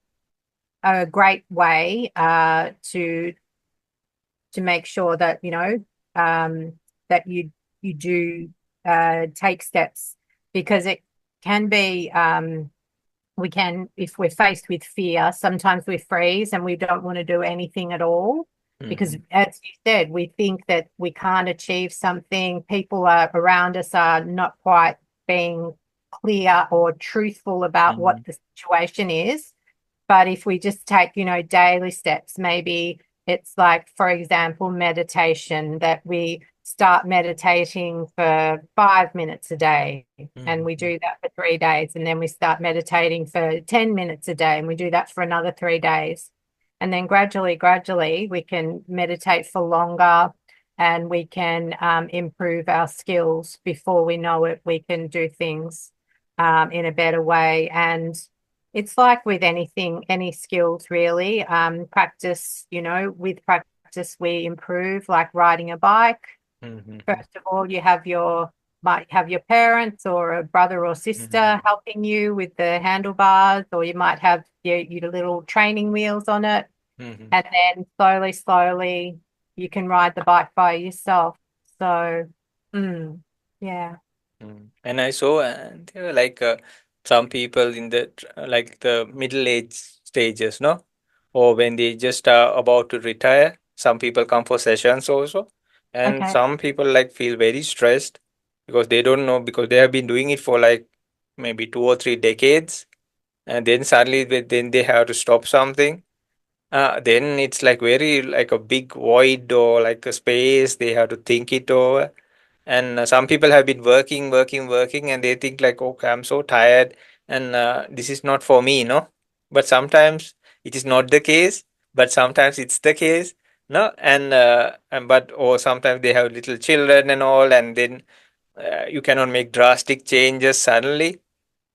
great way to make sure that that you do take steps, because it can be we can, if we're faced with fear, sometimes we freeze and we don't want to do anything at all, because Mhm. as you said, we think that we can't achieve something. People are around us are not quite being clear or truthful about what Mhm. the situation is. But if we just take, daily steps, maybe it's like, for example, meditation, that we start meditating for 5 minutes a day, and we Mhm. do that for 3 days. And then we start meditating for 10 minutes a day, and we do that for another 3 days. And then gradually, we can meditate for longer, and we can improve our skills. Before we know it, we can do things in a better way. And it's like with anything, any skills really. Practice, with practice we improve, like riding a bike. Mhm. First of all, might have your parents or a brother or Mhm. sister helping you with the handlebars, or you might have your little training wheels on it. Mhm. And then slowly, you can ride the bike by yourself. So, mm. Yeah. And I saw, and there were like some people in the like the middle age stages, no, or when they just are about to retire. Some people come for sessions also, and Okay. some people like feel very stressed because they don't know, because they have been doing it for like maybe 2 or 3 decades, and then suddenly then they have to stop something. Then it's like very like a big void or like a space. They have to think it over, and some people have been working, and they think like, okay, I'm so tired, and this is not for me, no. But sometimes it is not the case, but sometimes it's the case, no. And but or sometimes they have little children and all, and then you cannot make drastic changes suddenly,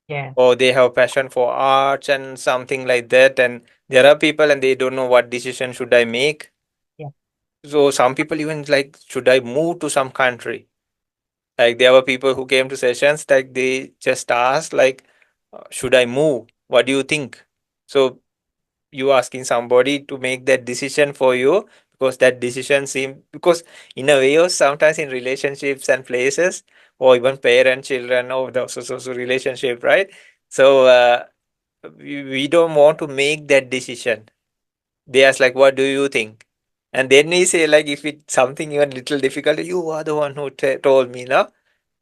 Yeah. or they have passion for arts and something like that, and there are people and they don't know what decision should I make. Yeah. So some people even like, should I move to some country? Like there were people who came to sessions, like they just asked like, should I move? What do you think? So you asking somebody to make that decision for you, because that decision seem, because in a way or sometimes in relationships and places, or even parent children or the so relationship, right? So we don't want to make that decision. They ask like, what do you think? And then we say like, if it's something even little difficult, you are the one who told me, no.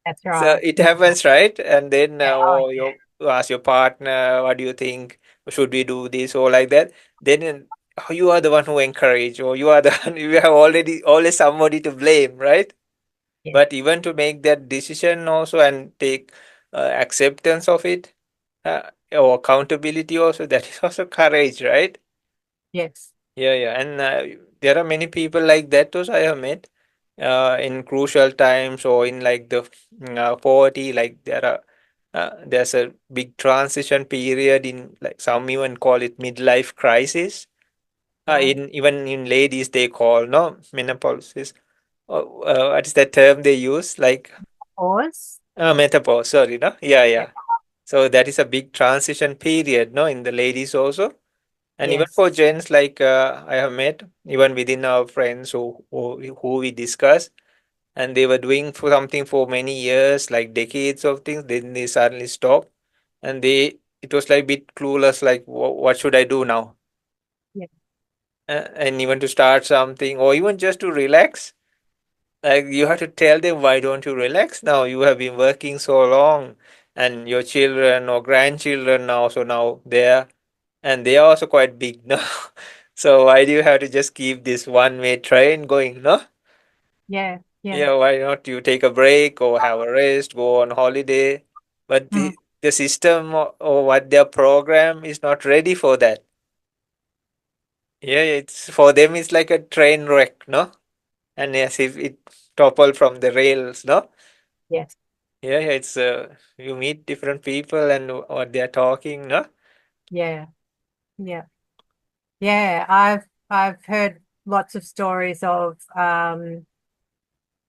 That's So right. it Yeah. happens, right? And then, Yeah. Oh, or you ask your partner, what do you think? Should we do this or like that? Then you are the one who encourage, or you are the one, you have already always somebody to blame, right? yeah. But even to make that decision also and take acceptance of it, or accountability also, that is also courage, right? Yes. Yeah. And there are many people like that also I have met in crucial times, or in like the poverty. Like there's a big transition period in, like some even call it midlife crisis. Right. In even in ladies they call, no, menopause is, what is that term they use? Like Pause. menopause. Sorry, no. Yeah. Yeah. So that is a big transition period, no, in the ladies also. And even Yes. for gents, like I have met even within our friends who we discuss, and they were doing for something for many years, like decades of things. Then they suddenly stop, and it was like bit clueless, like what should I do now? Yeah. And even to start something, or even just to relax, like you have to tell them, why don't you relax now? You have been working so long, and your children or grandchildren now, so now they're, and they are also quite big now. So why do you have to just keep this one-way train going, no? Yeah. Yeah. Yeah, why not you take a break or have a rest, go on holiday? But Mm. the system, or what their program is not ready for that. Yeah, it's for them it's like a train wreck, no? And yes, if it topple from the rails, no? Yes. Yeah, it's you meet different people and what they're talking, no? Yeah. Yeah. Yeah. I've heard lots of stories of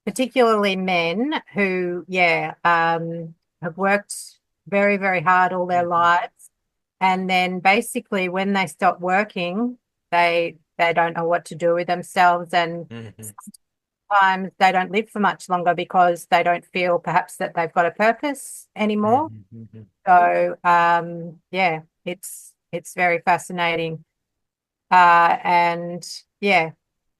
particularly men who, yeah, have worked very, very hard all their Mhm. lives. And then basically when they stop working, they don't know what to do with themselves. And Mhm. sometimes they don't live for much longer because they don't feel perhaps that they've got a purpose anymore. Mhm. Mhm. So yeah, it's very fascinating. And yeah,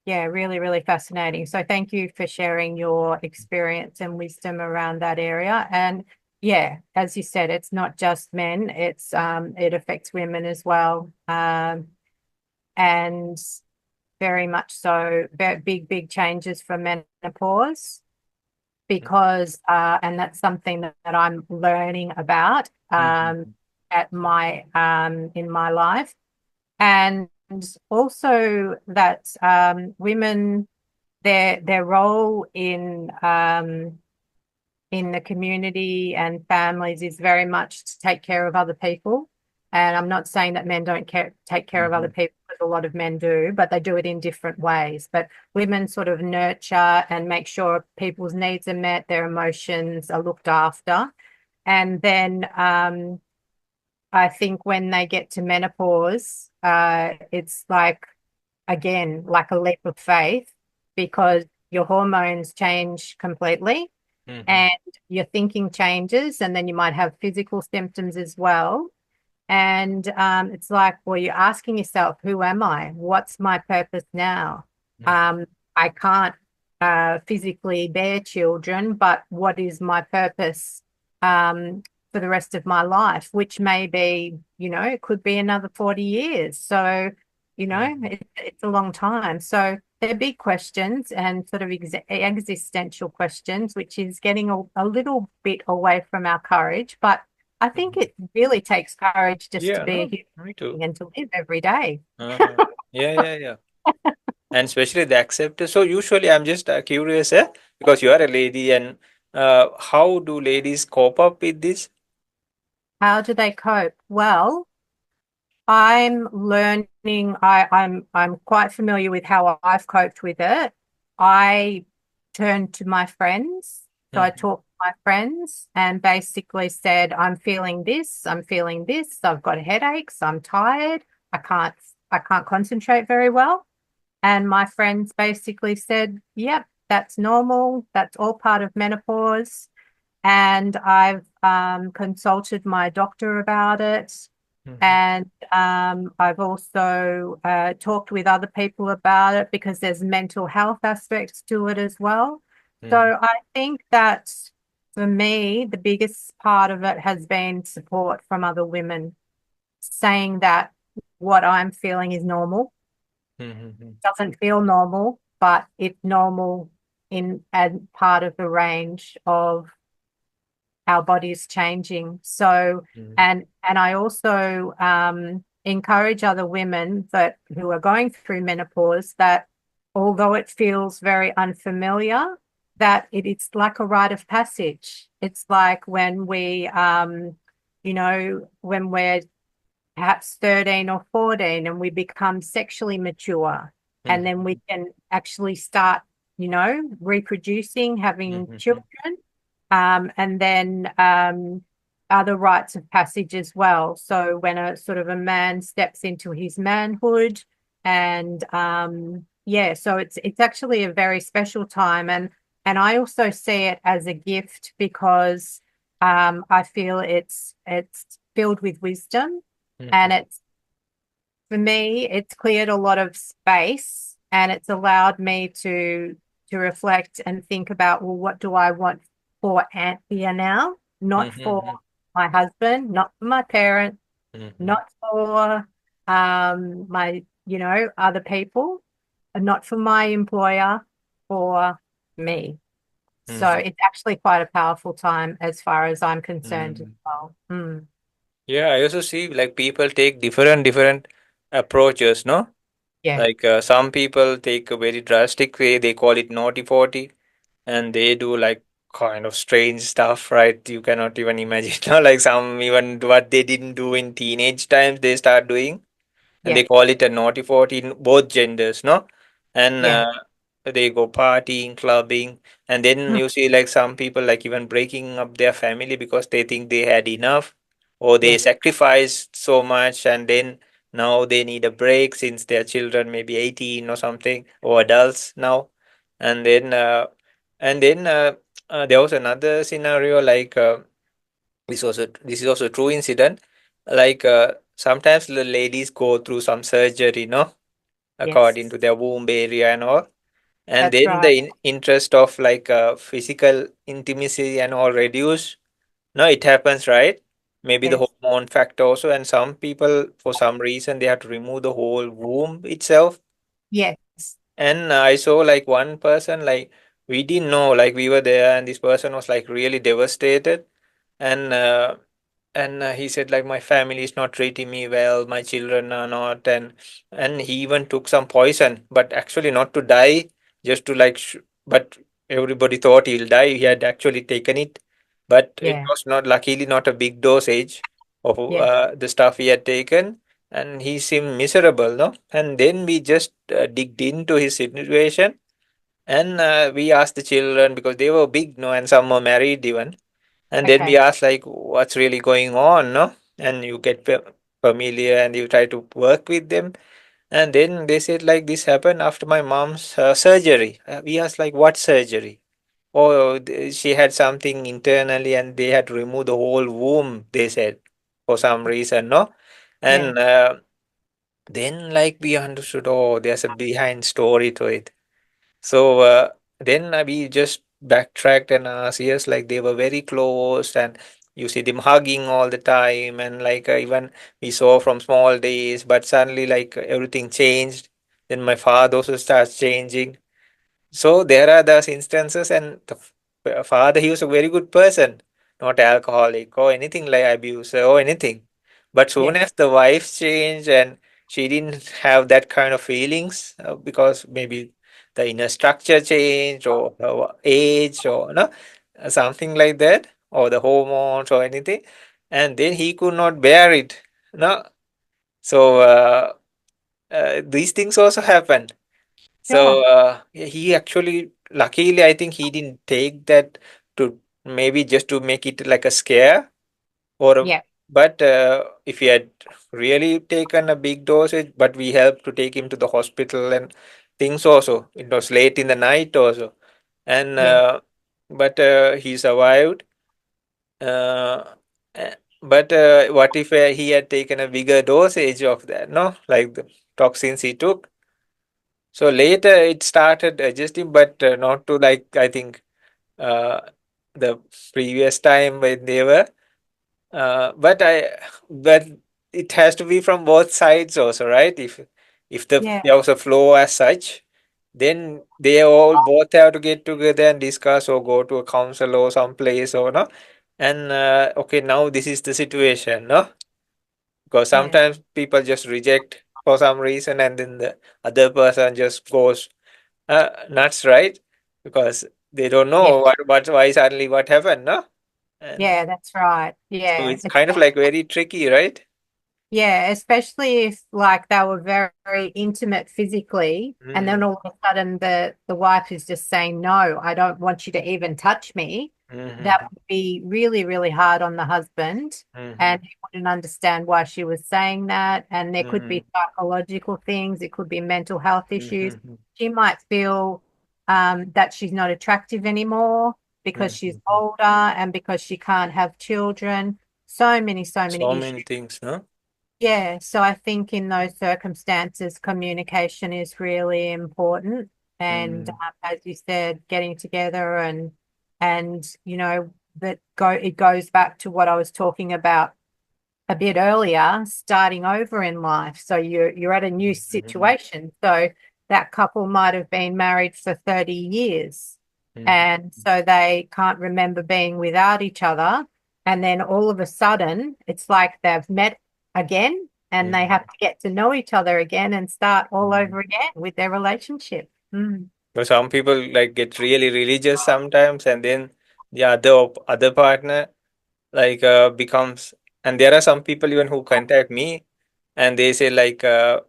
yeah, really, really fascinating. So thank you for sharing your experience and wisdom around that area. And yeah, as you said, it's not just men, it affects women as well. And very much so, very big, big changes for menopause because and that's something that I'm learning about Mhm. at my in my life. And also that women, their role in the community and families is very much to take care of other people. And I'm not saying that men don't take care of other Mhm. people, because a lot of men do, but they do it in different ways. But women sort of nurture and make sure people's needs are met, their emotions are looked after. And then I think when they get to menopause, it's like, again, like a leap of faith because your hormones change completely. Mm-hmm. and your thinking changes, and then you might have physical symptoms as well. And it's like, well, you're asking yourself, who am I? What's my purpose now? Um, I can't physically bear children, but what is my purpose for the rest of my life? Which may be, it could be another 40 years. So, Mm-hmm. it's a long time. So they're big questions and sort of existential questions, which is getting a little bit away from our courage. But I think it really takes courage just to Yeah, be a no, human me too. being and to live every day. Uh-huh. Yeah, yeah, yeah. And especially the acceptance. So usually I'm just curious, because you are a lady, and how do ladies cope up with this? How do they cope? Well, I'm learning. I'm quite familiar with how I've coped with it. I turned to my friends. So I Mm-hmm. talked to my friends and basically said, I'm feeling this, I'm feeling this, I've got headaches, I'm tired, I can't I can't concentrate very well. And my friends basically said, yep, that's normal. That's all part of menopause. And I've consulted my doctor about it. Mm-hmm. And I've also talked with other people about it because there's mental health aspects to it as well. Mm-hmm. So I think that for me, the biggest part of it has been support from other women saying that what I'm feeling is normal, Mm-hmm. doesn't feel normal, but it's normal in and part of the range of our bodies changing. So, Mm-hmm. and I also encourage other women that who are going through menopause that although it feels very unfamiliar, that it's like a rite of passage. It's like when when we're perhaps 13 or 14 and we become sexually mature and then we can actually start, reproducing, having Mm-hmm. children, and then other rites of passage as well. So when a sort of a man steps into his manhood, and yeah, so it's actually a very special time, and I also see it as a gift because I feel it's filled with wisdom, Mm-hmm. and it's for me, it's cleared a lot of space and it's allowed me to reflect and think about, well, what do I want for Anthea now? Not for Mm-hmm. my husband, not for my parents, Mm-hmm. not for my, other people, and not for my employer, for me. So Mm-hmm. it's actually quite a powerful time as far as I'm concerned as Mm. well. Mm. Yeah, I also see like people take different approaches, no? Yeah, Like some people take a very drastic way, they call it naughty 40, and they do like kind of strange stuff, right? You cannot even imagine. No? Like some even what they didn't do in teenage times, they start doing, and yeah, they call it a naughty 40 in both genders, no? And yeah. they go partying, clubbing, and then Mm. you see like some people like even breaking up their family because they think they had enough, or they Yeah, sacrificed so much, and then now they need a break since their children maybe 18 or something, or adults now. And then there was another scenario like this is also a true incident. Like sometimes the ladies go through some surgery, no, yes, according to their womb area and all, and that's then right. the interest of like physical intimacy and all reduce. No, it happens, right? Maybe the Yes, hormone factor also, and some people for some reason they have to remove the whole womb itself. yes, And I saw like one person, like we didn't know, like we were there, and this person was like really devastated. And he said like my family is not treating me well, my children are not, and he even took some poison, but actually not to die, just to like but everybody thought he'll die. He had actually taken it, but it yeah, was not, luckily not a big dosage of yeah. the stuff he had taken, and he seemed miserable, no. And then we just digged into his situation, and we asked the children because they were big, no, and some were married even, and then we Okay, ask like what's really going on, no? And you get familiar and you try to work with them. And then they said like this happened after my mom's surgery. We asked like what surgery? oh, she had something internally and they had to remove the whole womb, they said, for some reason, no? Yeah. And then, like, we understood, oh, there's a behind story to it. So then we just backtracked and asked, yes, like they were very close, and you see them hugging all the time, and like even we saw from small days, but suddenly like everything changed. Then my father also starts changing. So there are those instances, and the father, he was a very good person, not alcoholic or anything like abuse or anything. But soon Yeah. as the wife changed and she didn't have that kind of feelings because maybe the inner structure changed or her age or no, something like that, or the hormones or anything, and then he could not bear it. No, so these things also happen. Sure. So he actually, luckily, I think he didn't take that to maybe just to make it like a scare or Yeah. but if he had really taken a big dosage, but we helped to take him to the hospital and things also. It was late in the night also, and Yeah. but he survived. Uh, but what if he had taken a bigger dosage of that? No, like the toxins he took. So later it started adjusting, but not to like I think uh, the previous time when they were. But it has to be from both sides also, right? If Yeah. there was a flow as such, then they all both have to get together and discuss or go to a council or some place or no. And okay, now this is the situation, no? Because Yeah. sometimes people just reject for some reason, and then the other person just goes nuts, right? Because they don't Yeah. know what why suddenly what happened, no? And Yeah, that's right. so Yeah. it's kind of like very tricky, right? Yeah, especially if like they were very, very intimate physically, and then Mm, all of a sudden the wife is just saying, "No, I don't want you to even touch me." That mm-hmm, would be really, really hard on the husband, mm-hmm, and he wouldn't understand why she was saying that. And there could mm-hmm, be psychological things, it could be mental health issues. mm-hmm, She might feel that she's not attractive anymore because she's mm-hmm. older and because she can't have children. So So many many issues. things, no? Yeah, so I think in those circumstances, communication is really important. And Mm, as you said, getting together and that it goes back to what I was talking about a bit earlier, starting over in life. So you're at a new mm-hmm, situation. So that couple might have been married for 30 years. mm-hmm, And so they can't remember being without each other. And then all of a sudden, it's like they've met again and they mm-hmm, have to get to know each other again and start all mm-hmm. over again with their relationship. Mm. But some people like get really religious sometimes, and then the other partner like becomes. And there are some people even who contact me, and they say like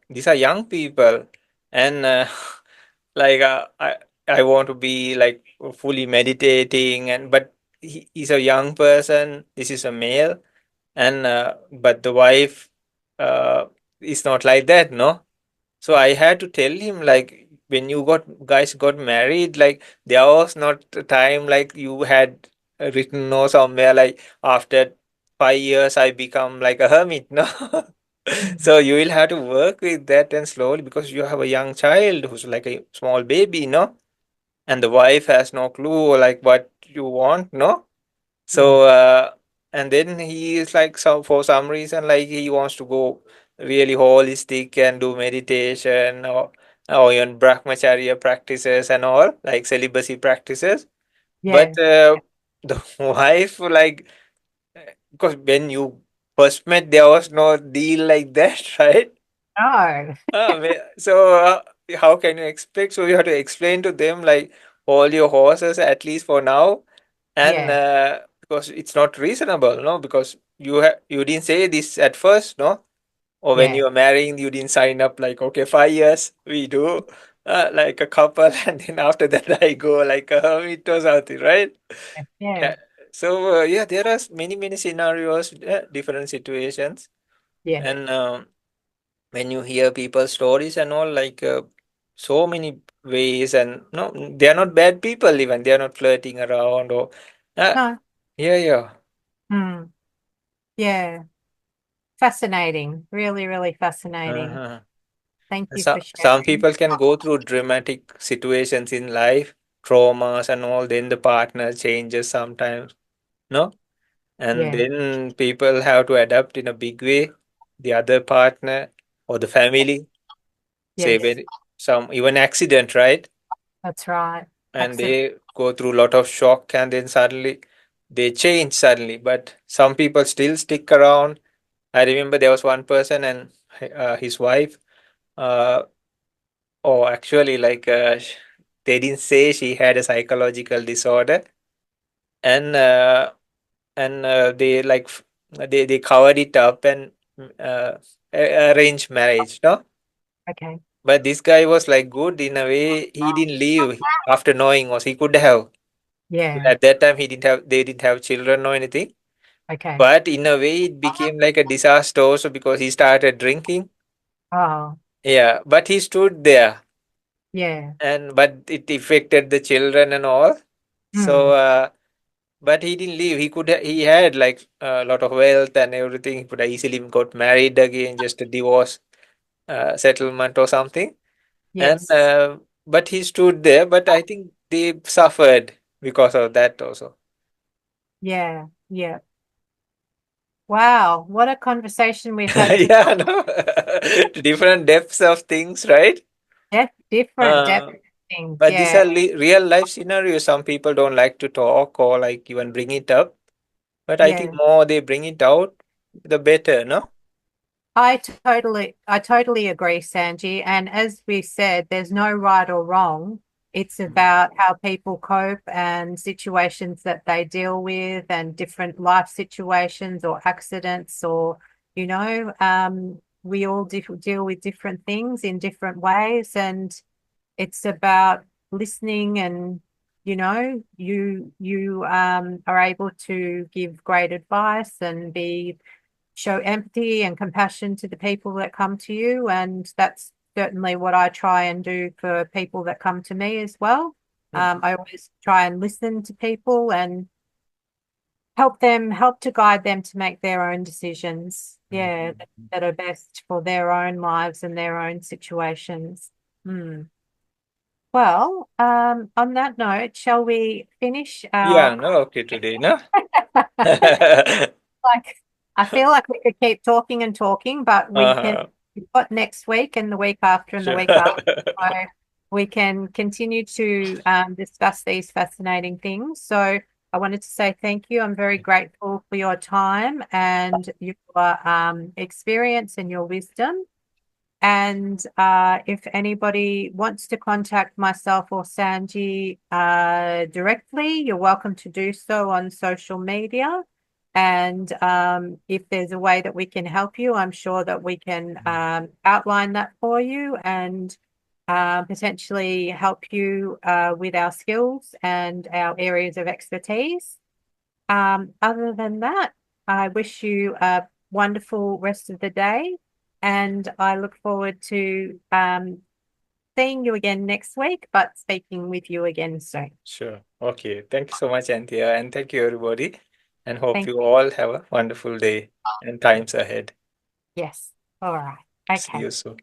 these are young people, and like I want to be like fully meditating, and but he's a young person. This is a male, and but the wife is not like that, no. So I had to tell him like when you guys got married, like there was not a time like you had written or somewhere like after 5 years I become like a hermit, no. Mm. So you will have to work with that and slowly because you have a young child who's like a small baby, no, and the wife has no clue like what you want, no. Yeah. So and then he is like so for some reason like he wants to go really holistic and do meditation or even brahmacharya practices and all like celibacy practices. Yeah. But the wife like because when you first met there was no deal like that, right? Oh, So how can you expect? So you have to explain to them like hold your horses at least for now, and yeah. because it's not reasonable, no, because you didn't say this at first, no, or when Yeah. you were marrying you didn't sign up like okay 5 years we do like a couple and then after that I go like a hermit or something, right? Yeah. Yeah. So yeah, there are many scenarios, different situations, Yeah. and when you hear people's stories and all like. so many ways, and no, they are not bad people even. They are not flirting around or uh, No. yeah, yeah. Hmm. Yeah. Fascinating. Really, really fascinating. Uh-huh. Thank you for Some sharing. people can go through dramatic situations in life, traumas and all, then the partner changes sometimes, no? And Yeah. then people have to adapt in a big way, the other partner or the family, say Yes, when some even accident, right? that's right. And Accident. they go through a lot of shock and then suddenly they change suddenly. But some people still stick around. I remember there was one person and his wife, uh, oh, actually, they didn't say she had a psychological disorder, and they they covered it up and uh, arranged marriage, no? Okay. But this guy was like good in a way. He didn't leave after knowing, was he could have. Yeah. At that time, he didn't have they didn't have children or anything. Okay. But in a way, it became like a disaster also because he started drinking. Oh, Yeah, but he stood there, yeah. and but it affected the children and all. So, Hmm. but he didn't leave. He had like a lot of wealth and everything. He could have easily got married again, just a divorce settlement or something. And Yes. but he stood there. But I think they suffered because of that also. Yeah. Yeah. Wow. What a conversation we've had today. Yeah, no, different depths of things, right? Different depth Uh, of things. but these Yeah. are real life scenarios. Some people don't like to talk or like even bring it up. But I think Yeah. more they bring it out, the better, no? I totally agree, Sanji. And as we said, there's no right or wrong. It's about how people cope and situations that they deal with and different life situations or accidents or, we all deal with different things in different ways. And it's about listening and, you are able to give great advice and show empathy and compassion to the people that come to you. And that's certainly what I try and do for people that come to me as well. Mhm. I always try and listen to people and help to guide them to make their own decisions. Yeah, Mhm. that are best for their own lives and their own situations. Hmm. Well, on that note, shall we finish Yeah, our no, okay, today, no? like I feel like we could keep talking and talking, but Uh-huh. we've got next week and the week after and the Sure. week after. So we can continue to discuss these fascinating things. So I wanted to say thank you. I'm very grateful for your time and your experience and your wisdom. And if anybody wants to contact myself or Sanji directly, you're welcome to do so on social media. And if there's a way that we can help you, I'm sure that we can outline that for you and potentially help you with our skills and our areas of expertise. Other than that, I wish you a wonderful rest of the day, and I look forward to seeing you again next week, but speaking with you again soon. Sure. Okay. Thank you so much, Anthea, and thank you, everybody. And hope Thank you you. all have a wonderful day and times ahead. Yes. All right. See Okay. you soon.